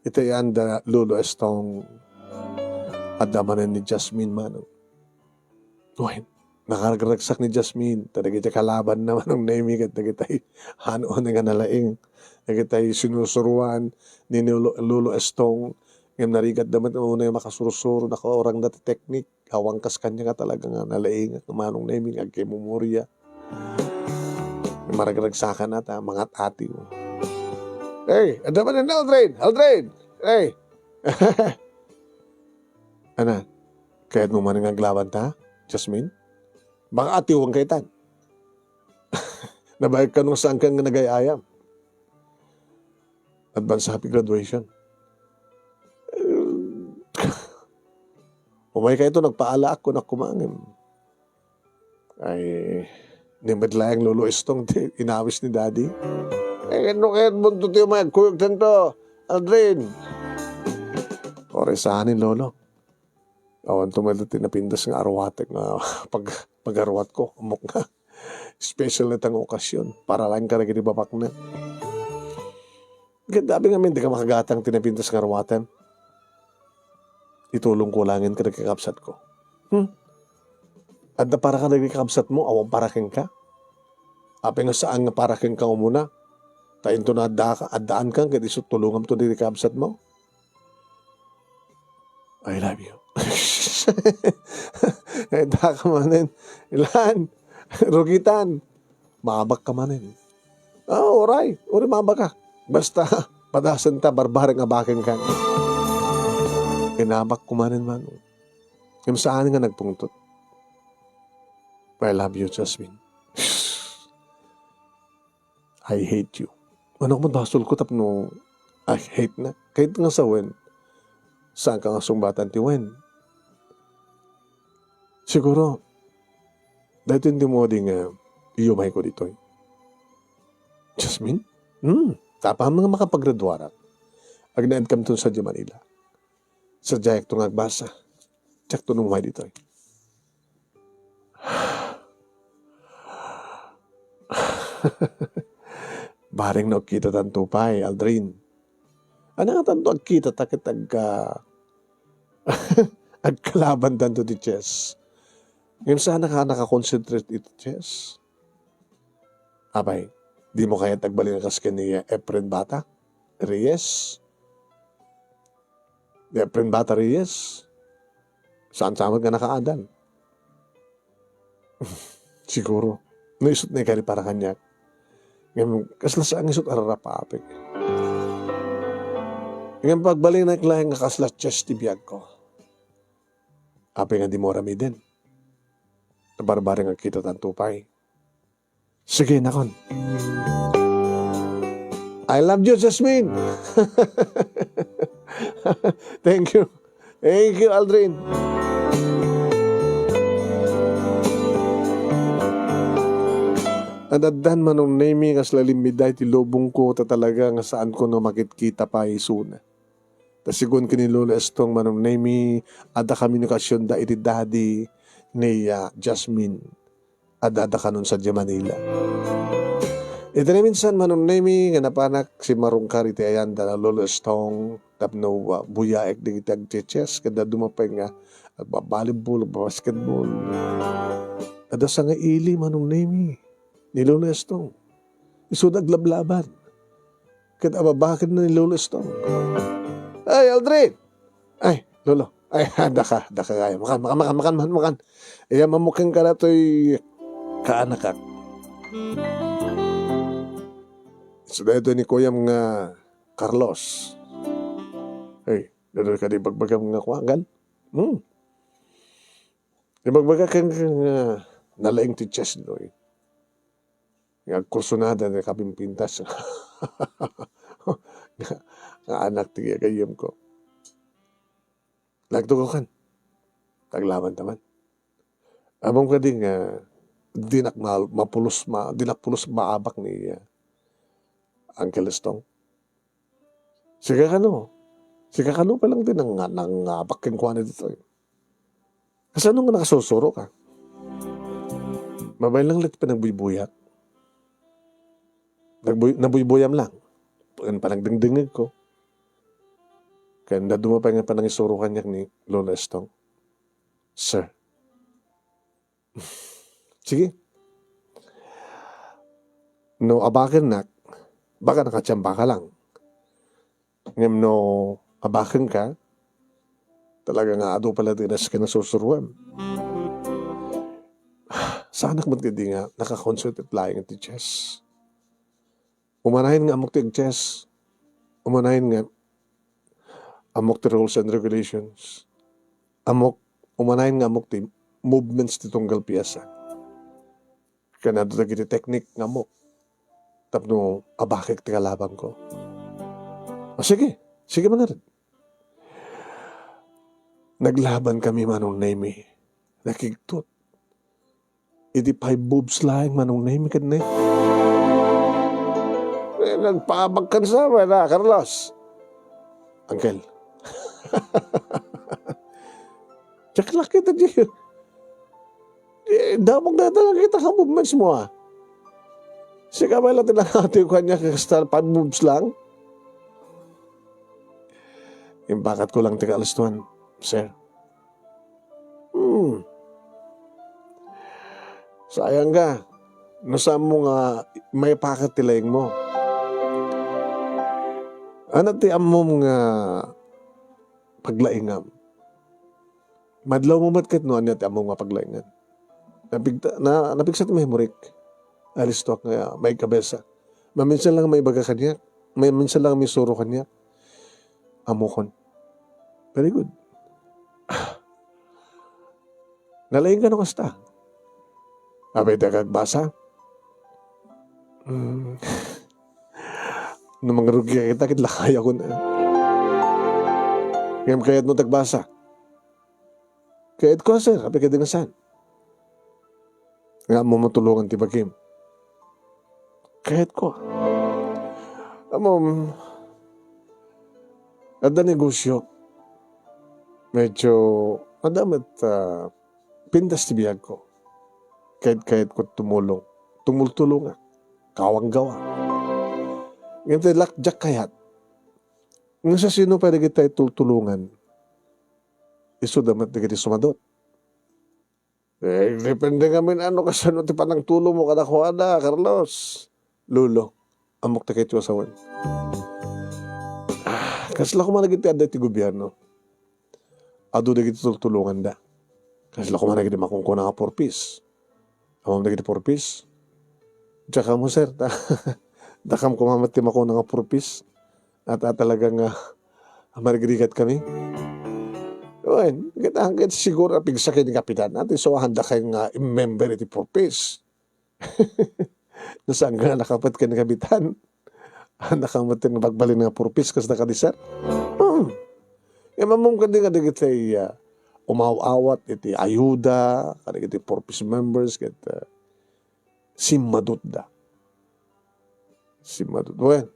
[SPEAKER 1] Ito yan da lulo estong adamanin ni Jasmine manong. Wan. Nakaragraksak ni Jasmine. Tadagiti kalaban naman ng nami kat nagitay hanon nga nalaing. Nagitay sinusuruan ni Lolo Estong. Ngayon narigat naman una yung makasurusuro. Nakaorang dati teknik. Hawangkas kanya nga talaga nga nalaing. Manong nami nga kay memorya. Maragragsakan na ta. Mga ati mo. Hey! Ano naman na Aldrin? Aldrin! Hey! Ana? Kaya't mo man nga aglaban ta? Jasmine? Baka atiwang kaitan. Nabayag ka nung saan kang nagayayam. Advance happy graduation. Umay ka ito, nagpaala ako na kumangin. Ay, nimadlayang lolo estong inawis ni daddy. Eh, ano kaya't buntot yung mga kuyog tanto? Aldrin. Ore saanin lolo. Awan tumalit napindas nga arwatek nga pag-arwat ko. Amok nga. Special na tang okasyon. Para lang ka na ginibapak na. Gadabi nga di ka makagatang tinapindas nga arwatan. Itulong ko langin ka nagkakapsat ko. At na para ka nagkakapsat mo, awang paraking ka. Api nga saan nga paraking ka umuna. Tayin to na addaan ka, kaya iso tulungan to nagkakapsat mo. I love you. Eda ka manin. Ilan? Rugitan. Mabak ka manin. Oray. Uri mabak ka. Basta, padasan ta, barbarang abakin ka. Inabak ko manin man. Yung saan nga nagpungtot. I love you, Jasmine. I hate you. Ano ko madasol ko tapno, I hate na. Kahit nga sa wen, saan ka nga sumbatan ti wen? Siguro, dahil hindi mo ding iyumay ko dito. Jasmine? Tapang mga makapagradwarat. Agnaad kam to sa di Manila. Sa jayak to agbasa. Tsak to nung may dito. Baring na kita tanto pa'y, Aldrin. Ano nga tanto agkita takit agkalaban tanto di chess. Ngayon sana ka nakakonsentrate ito, Chess? Abay, di mo kaya tagbalin kas ni Efren Bata? Reyes? Efren Bata Reyes? Saan-saan ka nakaadan? Siguro. Naisot na ikari para kanya. Ngayon, kaslas ang isot ararapapik. Ngayon, pagbalin na iklahin nga kaslas Chess ti biyag ko. Api nga di mo rami din. Nabarbaring ang kita tantupay. Sige, nakon. I love you, Jasmine. Thank you. Thank you, Aldrin. Adaddan manong naming as lalimiday ti lobong ko ta talaga nga saan ko no makitkita pa isuna. Tasigon kinilolo estong manong nami ada komunikasyon da iti daddy ni Jasmine. adada ka nun sa Manila. Ito na minsan manunemi nga napanak si marungkar iti ayan da lolo estong tapno buyaek di kita agcheches kada dumapay nga volleyball, basketball. Ada sa nga ili manunemi ni lolo estong. Isudag lablaban. Kada ababakid na ni lolo estong. Ay, Aldrin! Ay, lolo. Ay, daka kaya. Makan. Iya mamuking ka na to'y kaanakak. Sudah ito ni Kuyam nga Carlos. Ay, dadal ka di bagbagam nga kuwagan. Di bagbaga kang nalaing ti chess doy. Nga kursunada na kapimpintas. Nga anak ti kayam ko. Nagtugo kan. Taglaman taman. Among ka di nga dinak maabak ni Uncle Estong. Sika kano pa lang din ang bakin ko na dito. Kasi anong nakasusuro ka? Mabay lang lit pa nagbuybuyak. Nabuybuyam lang. Pagkan pa nagdingdingig ko. Kaya nadumapay nga pa nang isuro kanya ni Lola Estong. Sir. Sige. No, abakin nak. Baka nakachamba ka lang. Ngayon no, abakin ka, talaga nga ado pala din as ka nasusuruan. Sa anak mo't hindi nga, nakakonsultate lying at the chess. Umanahin nga amok ti chess. Umanahin nga amok ti rules and regulations. Umanahin nga amok ti movements ti tunggal piyasa. Kanado ti technique nga amok. Tapno abakik ti kalabang ko. O sige man na rin. Naglaban kami manong nemi. Nakigtot. Iti 5 boobs lang manong nemi kan na. Nagpabag kan sa na, Carlos. Uncle. Tsak kita di. Damog na talaga kita ka movements mo Sige ba lang tinanati ko kanya kakastal 5 moves lang? Yung bakat ko lang tika alastuan, sir. Sayang ka. Nasaan mo nga may pakat tilayang mo. Ano ti amom nga paglaingam? Madlaw mo matkit no ano ti amom nga paglaingan? Napigsat may murik. Alistok nga may kabesa. Maminsan lang may baga kanya. Minsan lang may suro kanya. Amukon. Very good. Nalaing ka no kasta. Abay da kagbasa. Nung mga rugi kita, kitlakaya ko na. Ngayon kaya't mo tagbasa. Kaya't ko, sir. Kapag ka dingasan. Nga mo matulungan ti Bagim. Kaya't ko. Ada negosyo. Medyo, adamat, pindas ti biyag ko. Kaya't ko tumulong. Tumultulong Kawang gawa. Ngayon tayo lakjak kayat. Ngayon sa sino pwede kita tulungan? Iso damat na kita sumadot. Depende kami ano kasano ti panang tulo mo kada kuwada, Carlos. Lulo, amok ta kayo asawan. Kasla ko man nagiti ada ti gobyerno. Ado na kita tulungan da. Kasla ko man nagiti makungkuna ka 4 piece. Amam nagiti 4 piece. Tsaka mo sir, dakam kumamati ako ng 4 piece. At talagang marigrigat kami. Yun, kita siguro pigsakin ni kapitan natin. So, handa kayong member iti 4 piece. Nasaan nga nakapat ka ni kapitan? Nakamati ng bagbalin ng 4 piece kasi nakadisar. Mamong ka din nga kita umaw-awat iti ayuda, kada iti 4 piece members, kita simadot da. Well,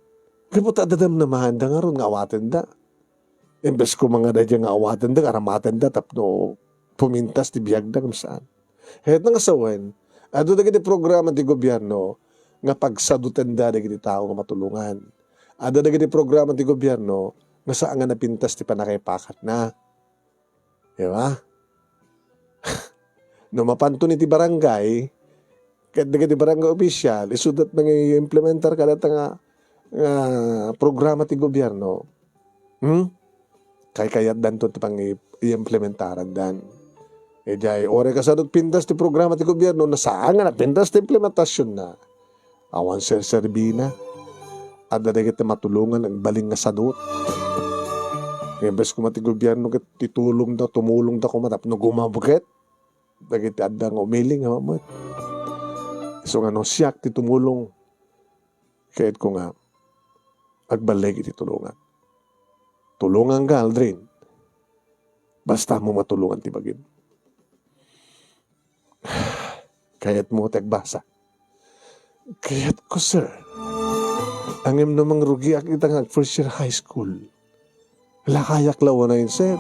[SPEAKER 1] kaya po tadadam na mahanda nga ron, nga awaten da. Imbes ko mga da dyan nga awaten da, karamaten da, tapno pumintas ti biyag da kung saan. Kahit nang asawan, Ado na giti programa ti gobyerno nga pagsadutan da giti tao nga matulungan. Ado na giti programa ti gobyerno nga saan nga napintas ti panakaipakat na. Di ba? No mapanto ni ti barangay, kahit ti barangay official, isudat na nga i-implementar ka data nga programa ti gobyerno. Kayat dan to ti pang i-implementaran dan. E jay, ore kasadot pintas ti programa ti gobyerno na saan nga na pintas ti implementasyon na. Awan ser-serbina. At dadagit ti matulungan ang baling nga sadot. Imbes ko mati gobyerno ket titulong da, tumulong da kumatap no gumabuket. Dagiti adda nga umiling nga mamot. So nga no siyak ti tumulong. Kahit ko nga agbalig iti tulungan. Tulungan ka, Aldrin. Basta mo matulungan ti bagin. Kayat mo tagbasa. Kayat ko, sir. Angem namang rugi ak itang first year high school. Wala kayak lawa na yun, sir.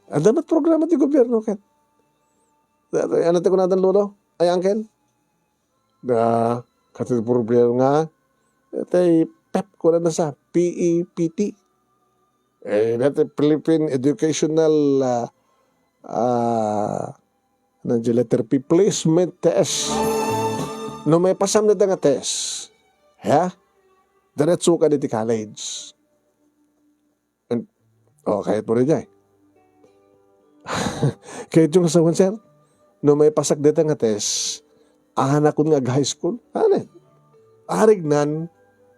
[SPEAKER 1] Ang damat programa ti gobyerno, ket. Ano ti kunatan, lolo? Ay, uncle? Kasi problema nga, ito PEP ko na sa PEPT. Dati Philippine Educational letter P placement test. No may pasam na nga test. Diretso ka dito college. Kahit mo rin dyan. Kahit yung asawan, sir, no may pasak dito nga test, anak ko nga high school, arig nan,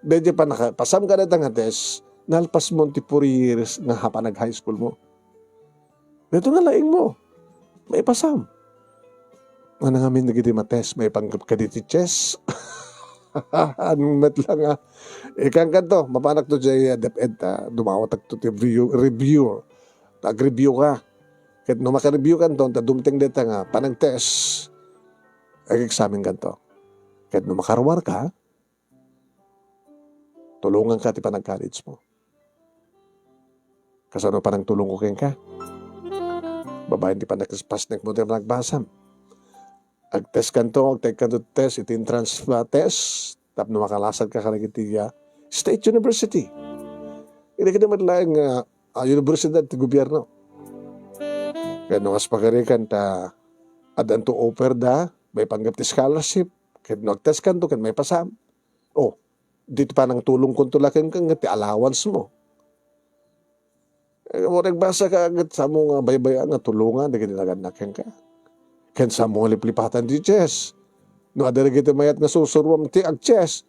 [SPEAKER 1] medyo pa nakapasam ka dito nga test, nalpas mo 4 years nga hapa nag-high school mo. Dito nga laing mo. May pasam. Ano nga min nagiti matest, may panggap ka dito chess. Anong met lang Ikang kanto, mapanak to dyan DepEd, dumawat to review. Tag-review ka. Kahit no maka-review ka to, dumting dito nga, panang test, examine ka to. Kahit no makarwar ka, tulungan ka ti panag-college mo. Kasano parang tulong ko ka. Babae di pa nagpaspasnek mo tayo nagbasam. Ag-test kanto, ag-take kanto test, iti entrance test, tap na makalasad ka iti State University. Hindi ka naman lang universidad, ti gobyerno. Kaya nung as pagarikan ta, adan to offer da, may panggap ti scholarship, kaya nung ag-test kanto, kaya may pasam. Dito pa nang tulong kuntulakin ka, ti allowance mo. Mo nagbasa ka agad sa mga baybayan nga tulungan, di kinilaganakin ka. Ken sa mga liplipatan di chess. No, adala kita mayat nga susurwam ti ag chess.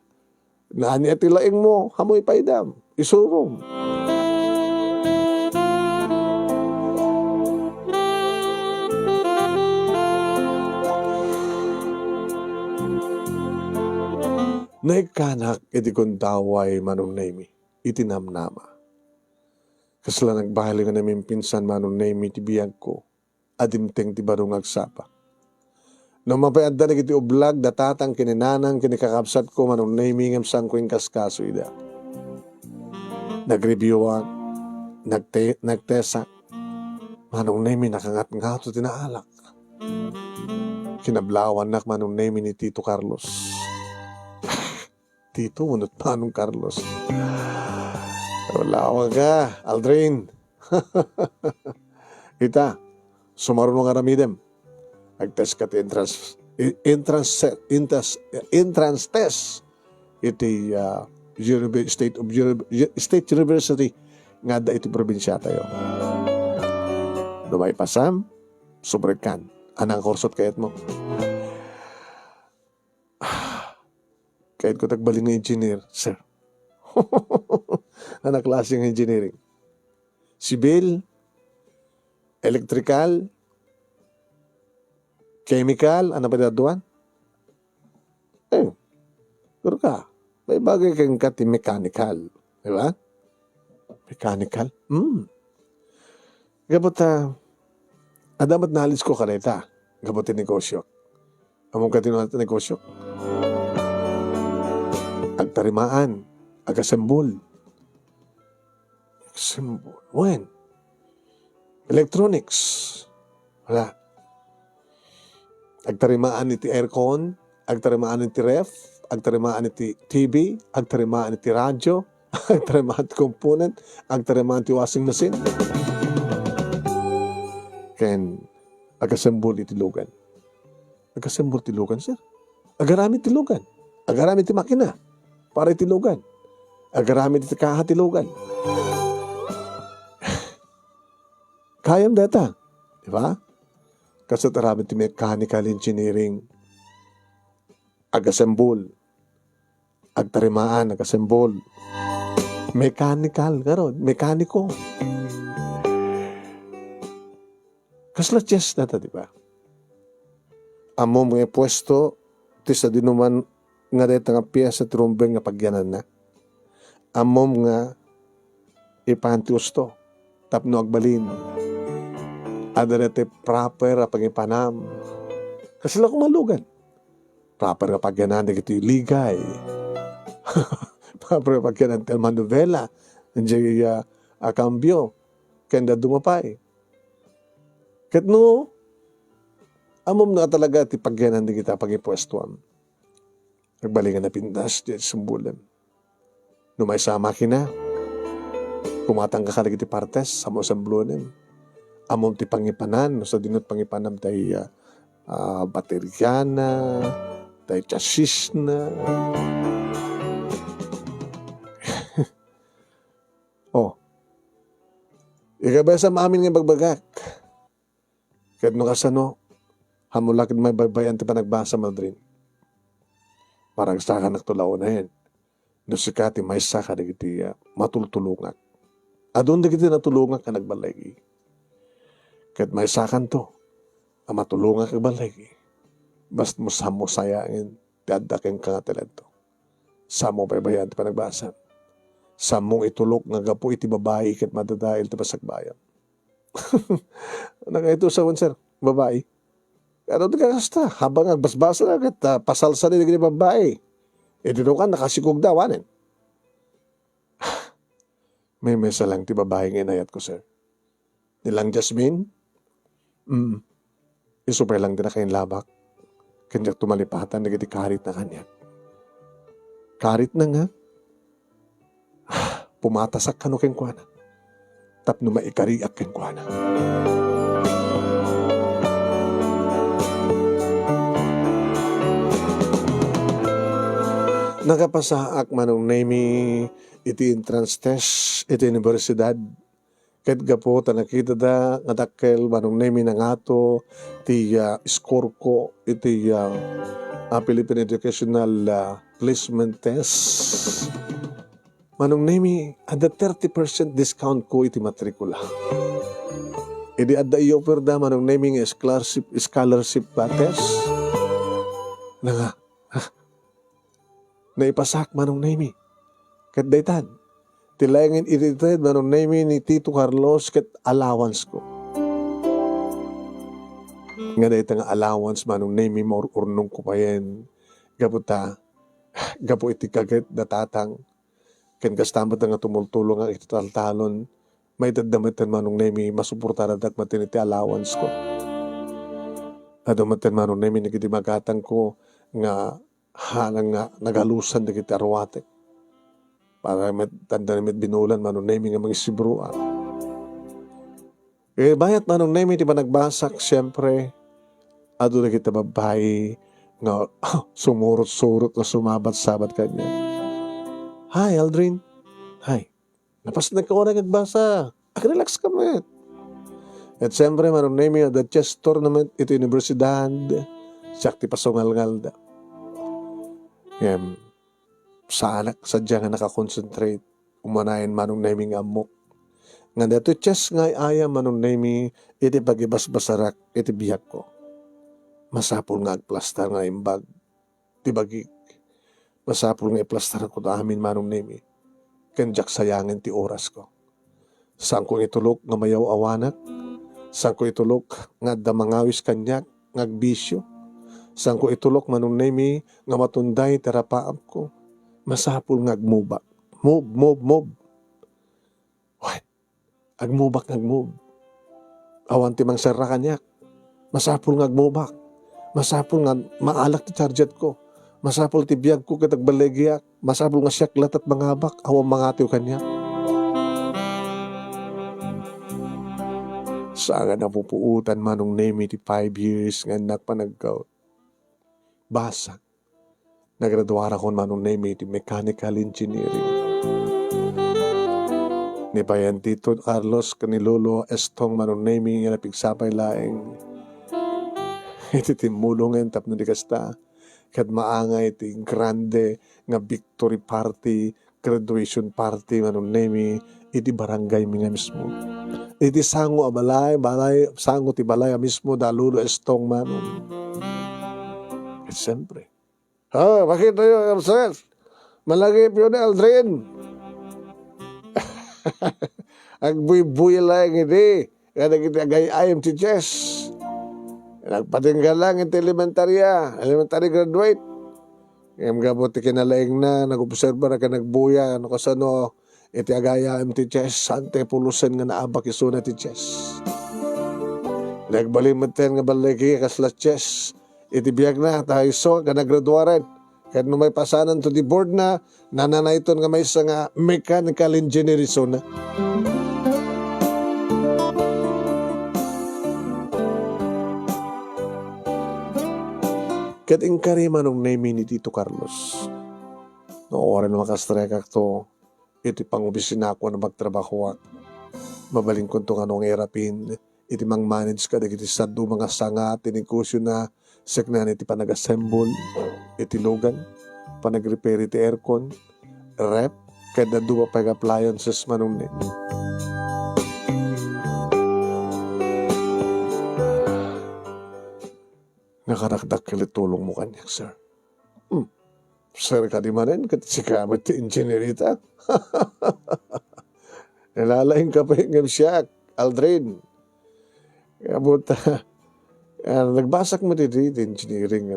[SPEAKER 1] Naani at ilaing mo, hamoy paidam. Isurum. Naikanak iti kundaway manong naimi, itinamnama. Kasla nagbahali nga namin pinsan manong naimi ti biyag ko, adimteng ti barong agsapa. No mapayadda na kiti ublag, datatang kininanang kinikakapsat ko manong naimi ngam sang ko yung kaskaso ida. Nag-reviewan, nagtesa, manong naimi nakangat nga ito tinaalak. Kinablawan nak manong naimi ni Tito Carlos. Tito, munot manong Carlos. Wala ka, Aldrin. Ita, sumarunong nga ramidem. Nag-test ka ti entrance test. Iti State University nga da iti probinsya tayo. Dumay pasam, subrekan. Anang kursot kayat mo? Kahit ko tagbaling na engineer, sir. Anak klaseng engineering. Civil, electrical, chemical, ano pa daduan? Pero ka, may bagay kang kati mechanical. Di ba? Mechanical? Gabot adamat nalis ko kanita. Gabot negosyo. Among katinuan na negosyo. Agtarimaan, agasembol. When? Electronics. Wala. agtarimaan iti aircon, agtarimaan iti ref, agtarimaan iti TV, agtarimaan iti radyo, agtarimaan iti component, agtarimaan iti washing machine. Ken agasembol iti lugan. Agasembol iti lugan, sir. Agarami iti lugan. Agarami iti makina para iti lugan. Agarami iti kaha iti lugan. Kayam data. Di ba? Kasi tarami iti mechanical engineering. Agasembol. Agtarimaan, agasembol. Mechanical, karon, mekaniko. Kasla chess data, di ba? Amo mga pwesto, ti sa dinuman nga deta nga piyesa ti rumbeng nga pagyanan na. Amo nga ipanti usto, tapno agbalin. Adarete proper a pangipanam. Kasi lang kumalugan. Proper nga pagyanan na iti ligay. Proper nga pagyanan ti manovela. Nandiyan akambyo. Kenda dumapay. Kat no, amom na talaga ti pagyanan di kita pag-ipwestuan. Nagbalingan na pindas di sumbulan. Numay sa makina. Kumatang ka kalig iti partes sa mo samblunan. Amom ti pangipanan, sa dinot pangipanam tay bateryana, tay chassis na. Oh, ikabay sa maamin nga bagbagak. Kahit no kasano, hamulakid may baybayan ti panagbasa madrin. Parang saka nagtulaw na yan. No sikati may saka na kiti matultulungak. Adun na kiti natulungak ka nagbalagi. Kahit may sakan to, matulungak ka balagi. Basta mo sa mo sayangin, tiadaking ka nga talento. Sa mo baybayan ti panagbasa. Sa mong itulok nga gapo iti babae kat madadail ti pasagbayan. Nakaito sa sir, babae. Ano di ka kasta, habang agbasbasa na kat pasalsa ni babae. E dito ka nakasikog dawanin. May mesa lang ti babae nga inayat ko, sir. Nilang Jasmine, isupay lang din na kayong labak. Kanyak tumalipatan, nagiti karit na kanya. Karit na nga. Pumatasak ka no keng kuwana. Tapno maikariak keng kuwana. Nakapasaak manong nami iti entrance test, iti universidad. Kahit gapo, nakita da, nga dakkel, manong nami na nga to, ti score ko, iti Philippine Educational Placement Test. Manong nami, ada 30% discount ko iti matrikula. Idi adda i-offer da, manong nami nga scholarship test. Na nga, naipasak manong nami. Kahit daytan. Tilayangin itited manong name ni Tito Carlos ket allowance ko. Nga dahil nga allowance manong name mo urnong ko pa yan. Gapo iti kaget datatang. Ken kastambat nga tumultulong ang ititaltalon. May dadamitan manong name masuportara dagmatin iti allowance ko. Adamitan manong name nagiti magatang ko nga hanang nga nagalusan dagiti arwate. Para tanda namin binulan manong name nga mga sibruan. Bayat manong name ti panagbasak, siyempre, ado na kita babae nga sumurot-surot na sumabat-sabat kanya. Hi, Aldrin. Hi. Napas na ka na nagbasa. Relax ka mo. At siyempre, manong name the chess tournament ito universidad. Siyak ti pasungal-ngal da. Sa anak, sadya nga nakakonsentrate, umanayin manong naming amok. Nga dato chess nga aya manong nami, iti pagibas-basarak, iti biyak ko. Masapul nga agplastar nga imbag, tibagik. Masapul nga iplastar ko ta amin manong nami. Kanjak sayangin ti oras ko. Saan ko itulok nga mayaw awanak, saan ko itulok nga damangawis kanyak, ngagbisyo, saan ko itulok manong nami, nga matunday terapaam ko. Masapul nga agmubak. Move. What? Agmubak. Awan ti mang sarra kanyak. Masapul nga agmubak. Masapol nga maalak ti charget ko. Masapol ti biyag ko katag balegyak. Masapol nga siyaklat at mangabak. Awang mangatiw kanya. Saan nga napupuutan manong name iti 5 years nga nagpanagkaw. Basa. Nagraduara ko manong name iti mechanical engineering. Ni bayan Tito Carlos kanilolo estong manong name nga napigsapay laeng. Iti timulungan tapno di kasta. Kad maangay iti grande nga victory party, graduation party manong name iti barangay mi nga mismo. Iti sango a balay, sango ti balay mismo dalulo estong manon. At siyempre, bakit tayo, Elset? Malagi po ni Aldrin. Agbuy-buy lang iti. Kada kita gayayam ti Chess. Nagpatinggal lang iti elementary graduate. Ngayon gabot ti kinalaing na, nag-observa na ka nagbuya, ano kasano, iti agayayam ti Chess, sante pulusan nga naabak isuna ti Chess. Nagbalimatan nga baliki kasla Chess. Iti biyag na, tayo so, ka nagraduaren. Kahit may pasanan to the board na, nananayton nga may isa nga mechanical engineering so na. Kahit ingkari manong name ni Tito Carlos. No oras na makastrekak to, iti pang-ubisina ako na magtrabaho. Mabaling ko itong anong erapin, iti mang-manage ka, iti sadu mga sanga, tinegosyo na, seknan iti panag-assemble, iti logan, panag-repair iti aircon, rep, kada duwa pag-appliances manong name. Nakarakdak kilitulong mo kanyak, sir. Sir ka di manin, kat si kamit ti engineerita. Nalalaing ka pa yung siya, Aldrin. Kabuta, nagbasak mo dito engineering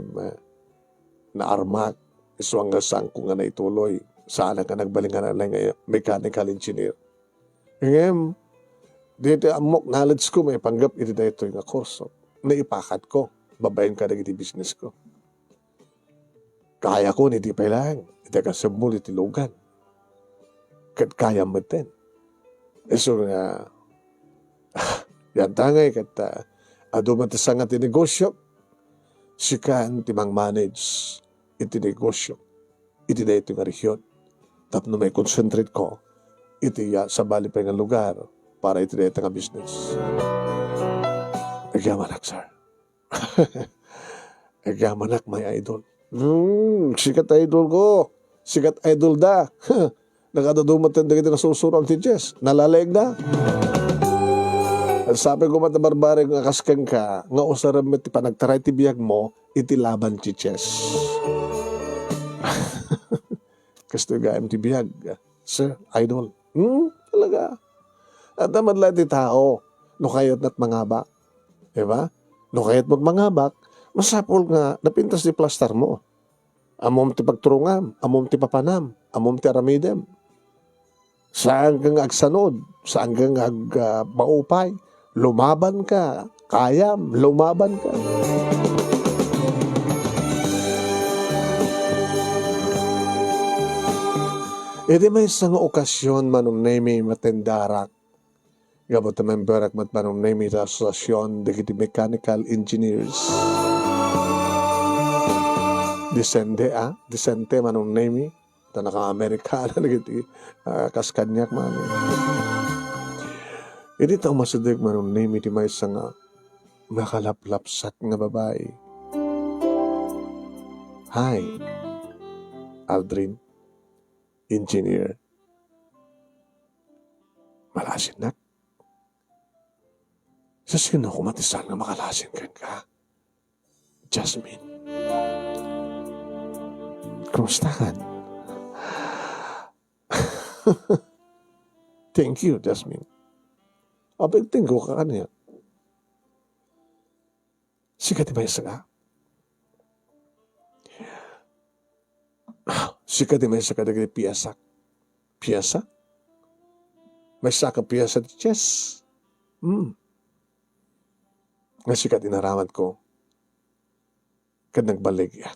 [SPEAKER 1] na armak. Iswang gasang kung nga naituloy. Sana ka nagbalingan na lang mechanical engineer. Ngayon, dito amok knowledge ko may panggap iti dito yung kurso. Naipakat ko. Babayin ka na iti business ko. Kaya ko niti pa lang. Iti kasabol iti lugan. Kat kaya mo din. So nga, yan tangay kat adumatasa nga ti negosyo. Sikan ti mang-manage iti negosyo. Iti na ito nga rehiyon. Tapno may concentrate ko. Iti sa bali pa nga lugar para iti na ito nga business. Nagyamanak, sir. Nagyamanak, my idol. Sikat idol ko. Sikat idol da. Nakadadumat na kita nasusurang ti Jess. Nalaleg na. At sabi ko matabarbari nga kaskan ka, nga usaram mo ti panagtaray ti biyag mo, iti laban ti Jess. Kasto gayam ti biyag. Sir, idol. Talaga. At naman lang ti tao, no kayot na't mangabak. Diba? No kayot mo't mangabak, masapol nga, napintas ti plaster mo. Amom ti pagturungam, amom ti papanam, amom ti aramidem. Saan kang agsanod, saan kang maupay, lumaban ka, kayam, lumaban ka. Edi may isang okasyon manong name matendarak. Gabot na memberak mat manong name asosasyon de mechanical engineers. Disente manong name ta naka-Amerikana nagiti kaskanyak man. Edi ta masudig manong name iti may isang makalaplapsat nga babae. Hi, Aldrin. Engineer. Malasin nak. Sa sino ko matisan nga makalasin ka? Jasmine. Kumusta ka? Thank you, Jasmine. Abigting ko ka kanya. Sikat ba isa ka? Sikat may sa kadagay piyasak. Piyasa? May saka piyasa di chess. Nga sikat inaramat ko. kad nagbaligya.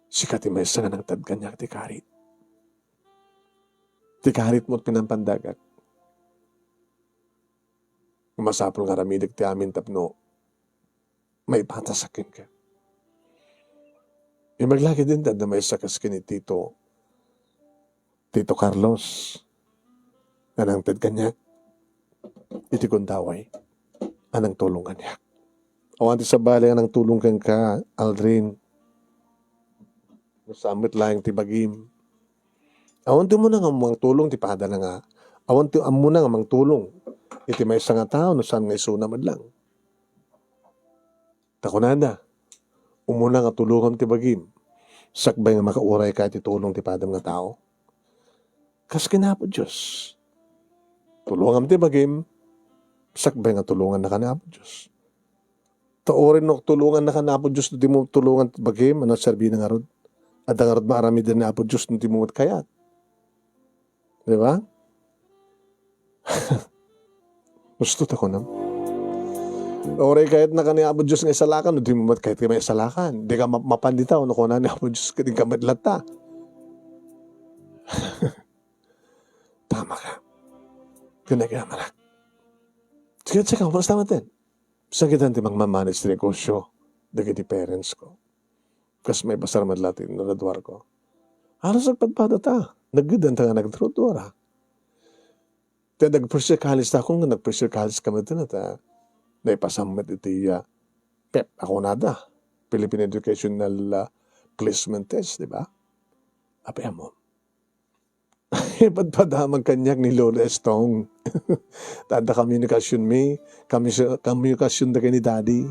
[SPEAKER 1] Sikat may nga ng tadkanyak ti karit. Ti karit mo't pinampandagak. Masapol nga ramidig ti amin tapno, may patasakin ka. Maglagi din na may sakas kini Tito Carlos, anang tadkanyak, iti kundaway, anang tulungan niya. Awan ti sa bali anang tulong kang ka, Aldrin, samit lang ti bagim. Awan ti mo na nga mga tulong ti padala nga. Awan ti amo na nga mga tulong. Iti may nga tao no saan nga isuna madlang. Takunada. Umuna nga tulungan ti bagim. Sakbay nga makauray ka ti tulong ti padam nga tao. Kas kinapo Diyos. Tulungan ti bagim. Sakbay nga tulungan na kanapo Diyos. Taorin no tulungan na kanapo Diyos. Di mo tulungan ti bagim. Ano serbi na nga rod. At ang arad maarami din na po Diyos ng timumot kayat. Di ba? Gusto ko na. Oray kahit na kanya po Diyos ng isalakan, hindi mo kahit may isalakan. Hindi ka mapanditaw, no kung na niya po Diyos, hindi ka madlata. Tama ka. Kinagama na. Sige, mas tama din. Sa kita natin magmamanage sa negosyo, dagiti parents ko. Kas may basar madlatin na nadwar ko. Alas nagpadpada ta. Naggidan ta nga nagdrodwara. Kaya nag-pressure college ta. Kung nag-pressure college kami din ta, naipasamit iti PEP. Ako nada. Philippine Educational Placement Test, di ba? Apaya mo. Ipadpadamang kanyak ni Lola Estong. Tada communication me. Communication da ni Daddy.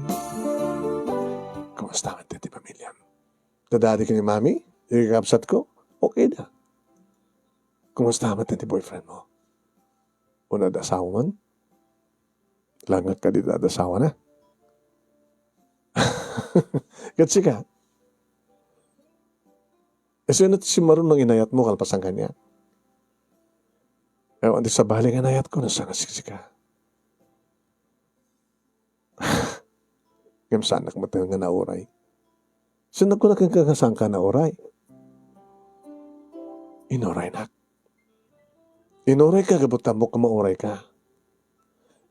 [SPEAKER 1] Kumusta naman ti pamilya? Dadadi ka ni Mami? Ikakapsat ko? Okay na. Kumusta naman ti boyfriend mo? Una dasawa man? Langat ka di dadasawa na? Katsi ka? Kasi na si Maron nang inayat mo kalpasan kanya. Ewan di sa baling inayat ko, nasa nasiksi ka. Gamsanak mo tayo nga nauray. Sinag ko na kang kakasang ka na oray. Inoray na. Inoray ka gabuta mo ka mauray ka.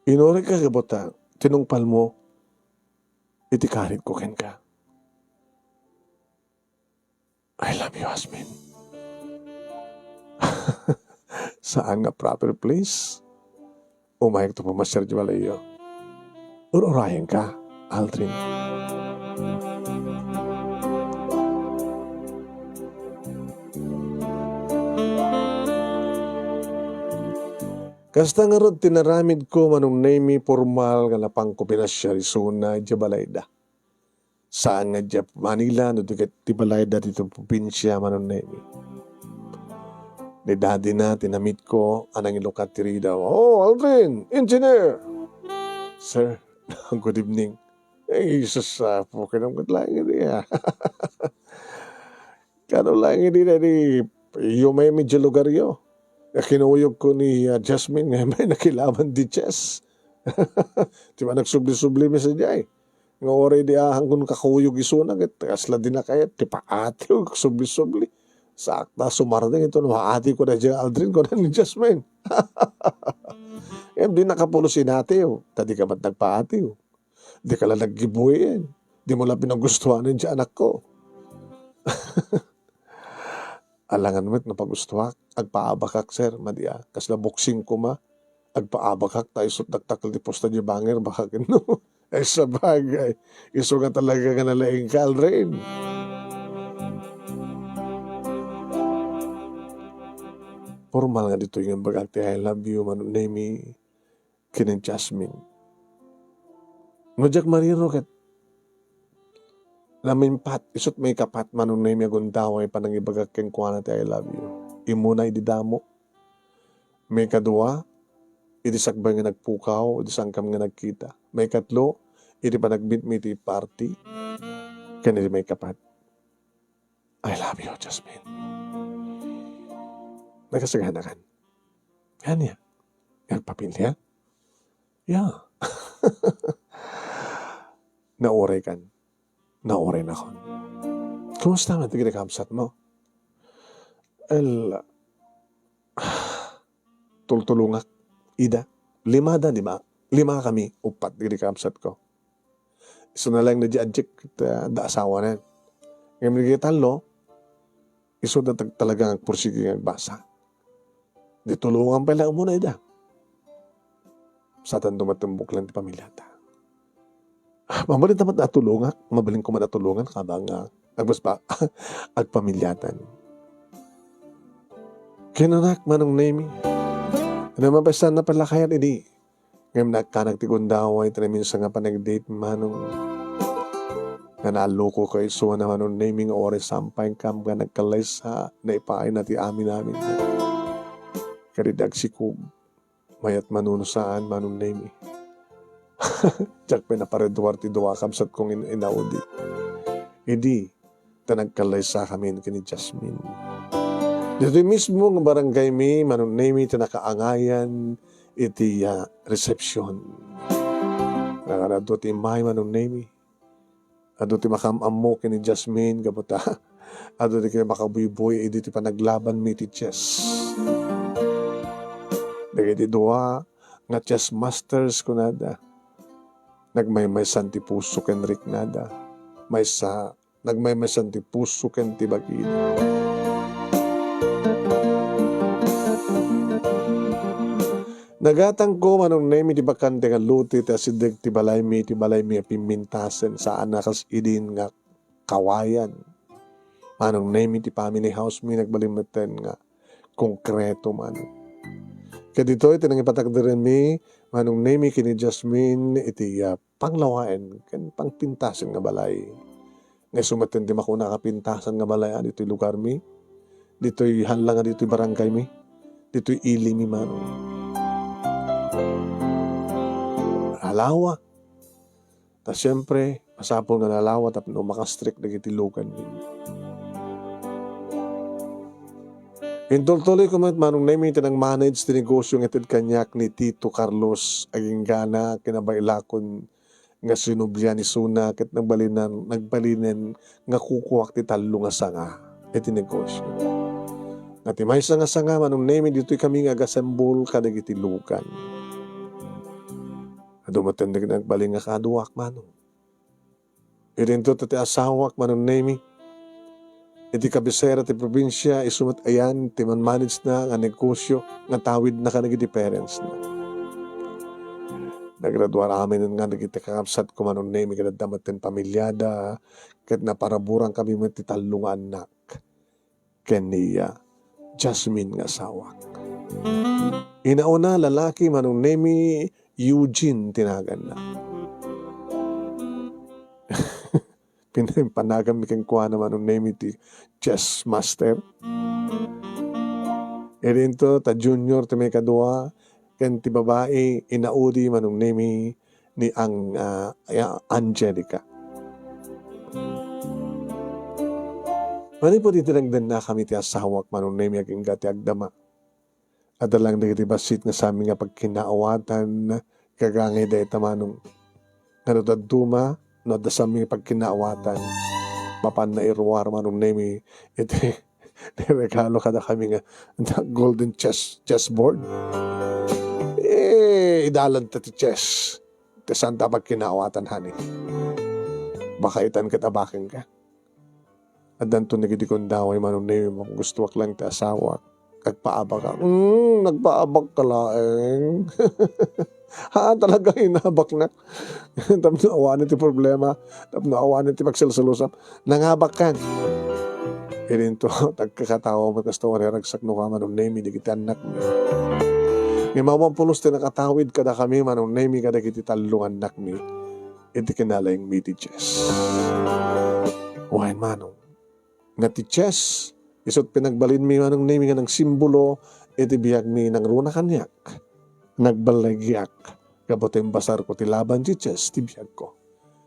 [SPEAKER 1] Inoray ka gabuta, tinungpal mo, itikarit ko ken ka. I love you, Asmin. Saan nga proper place? Umayag to pa Master Jwalayo. Urayan ka, Aldrin. Kasta nga rod tinaramid ko manong name formal nga lapang ko pinasya Arizona Jabalayda. Saan nga Jap Manila no diket ti Balayda dito probinsya manong name. Ni daddy na tinamit ko anang ilukat ti Rida. Oh, Aldrin, engineer. Sir, good evening. Jesus, po kinamgat lang hindi Kano lang hindi na di yung may medyo lugar yo. Kinuyog ko ni Jasmine nga may nakilaman di chess. Diba nagsubli-subli mi sa jay. Nga oray di ahang kung kakuyog isunag at kasla din na kaya tipaati o subli-subli. Sakta sumarding ito maati ko na dyan Aldrin ko na ni Jasmine. Di nakapulos inati o. Tadi ka ba't nagpaati o. Di ka lang naggibuhin. Di mo lang pinagustuhan dyan anak ko. Alangan mo't napagustuhak, agpaabakak sir, madia. Kasla boxing ko ma, agpaabakak tayo sut nagtakal di posta di banger, baka gano. Ay sa bagay, iso nga talaga nga nalaing ka, Aldrin. Formal nga dito yung bagakti, I love you, man, name kinin Jasmine. Ngajak mariro kat, namin pat, isot may kapat manong na yung agundaway pa nang ibagakeng kuha na I love you. Imuna ididamo. May kadua, idisakbay nga nagpukaw, idisangkam nga nagkita. May katlo, idi pa nagbit-miti party. Kanili may kapat. I love you, Jasmine. Nagkasagana kan. Yan ya. Nagpapilya. Yeah. Nauray kan. Naurin ako. Kumusta man tiginakamsat mo? El, tultulungak, ida. Di ba? 5 kami, upat tiginakamsat ko. Iso na lang na di-adject da asawa na yan. Ngayon nagkitalo, iso na talagang pursige ng basa. Di tulungan pala muna ida. Sa tando matumbok lang di pamilya ta. Mabalin tamat na tulungan, mabalin ko man na tulungan kabang agbas pa agpamilyatan. Kinanak manong name. Ano mabasan na pala kaya hindi. Ngayon nagkanagtigundaway tanamin sa nga panag-date manong nanalo ko kay so na manong naming oras sampay kam nga nagkalay sa naipaay na ti amin namin. Karidag si Kub mayat manuno saan manong name. Tsak pinapareduar ti duwa kamsat kong inaudi. Hindi tanagkalay sa kami kini Jasmine. Dito mismo ng barangay mi, manong name tinakaangayan iti reception. Nakarado ti may manong name. Ado ti makamam mo kini Jasmine, kabuta. Ado ti kini makabuy-buy, edi ti panaglaban mi ti chess. Dagiti dua, nga chess masters ko nada. Nagmaymaysan ti puso ken Rick nada. Nagmaymaysan ti puso ken ti bagid. Nagatang ko manong name ti bakante nga luti ti asideg ti balay mi pimintasen sa anakas idin nga kawayan. Manong name ti family house mi nagbalimeten nga konkreto man. Kadito iti nang ipatakdiren mi manong name kini Jasmine iti panglawaen ken pangpintasen nga balay. Nga sumaten ti makuna kapintasan nga balay dito'y lugar mi. Dito'y hanlang nga dito'y barangay mi. Dito'y ili mi manong. Alawa. Ta siyempre, pasapol nga nalawa tapno makastrict na gitilugan mi. Intultuloy ko manong name tinang manage ti negosyo nga itid kanyak ni Tito Carlos aging gana kinabailakon nga sinubya ni Suna ket nagbalinan nga kukuwak ti talo nga sanga iti negosyo. Nga ti may sanga manong name dito'y kami nga gasembol kadagiti lugan. Dumatendig na nagbaling nga kaduwak manong. Irinto ti asawak manong name. Iti kabisera ti probinsya isumat ayan ti manmanage na nga negosyo nga tawid na kanagiti parents na. Nagraduar amin nga nagiti kakapsat ko manong name kadadamat ten pamilyada ket naparaburang kami met ti talo nga anak ken ni Jasmine nga sawak. Inauna lalaki manong name Eugene tinagan na. Pinagam mi keng kuha naman ng name iti chess master. Irinto ta junior ti may kadua ken ti babae inaudi manong name ni ang Angelica. Mani po titinagdan na kami ti asawak manong name aging gati agdama. Adalang dagiti basit nga sami nga pagkinaawatan kagangay da itamanong nga duma no da sami pagkinaawatan mapan na iruwar manong name iti regalo kada kami nga golden chessboard idalan ta ti chess ti santa pagkinaawatan hani baka itan katabakin ka at danto nagiti kundaway manong name gusto wak lang ti asawak nagpaabag ka. Nagpaabag ka laeng. Talaga hinabak na. Tapos naawanan ti problema. Tapos naawanan ti pagsalsalusap. Nangabak ka. Irinto, tagkakatawa mo kas tawari ragsak no ka manong name di kita anak mi. Ngimawang pulos ti nakatawid kada kami manong name kada kiti talong anak mi. Iti kinalayang mi ti chess. Wain manong. Nga ti chess isot pinagbalin mi manong name nga ng simbolo iti biyag mi ng runa kanyak. Nagbalagyak kabuting basar ko ti laban ti chess ti biyag ko.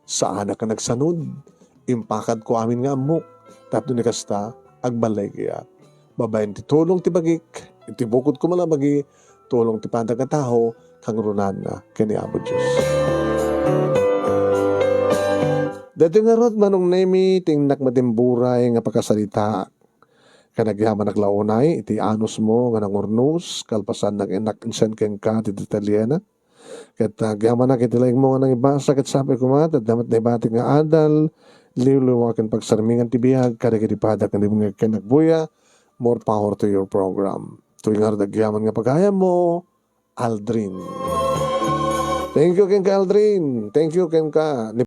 [SPEAKER 1] Saan ka nagsanod? Impakad ko amin nga amok. Tapno ni kasta agbalagyak. Babayin ti tulong ti bagik. Iti bukod ko malabagi. Tulong ti pandag nga tao kang runan na kani Abo Diyos. Dati nga rod manong nemi tingnak matimburay nga pagkasalita. Kanagyaman naglaunay, iti anos mo nga nangurnos, kalpasan nag-insen ken ka ti Italiana. Kat agyaman na kitilaing mo nga nang ibasa kat sabi ko mat, at damat na ibatik nga adal, liwliwakan pagsarmingan ti biyag, kadagadipadak nga di mga kinagbuya, more power to your program. Tuwing nga agyaman nga pagkaya mo, Aldrin. Thank you ken ka Aldrin. Thank you ken ka.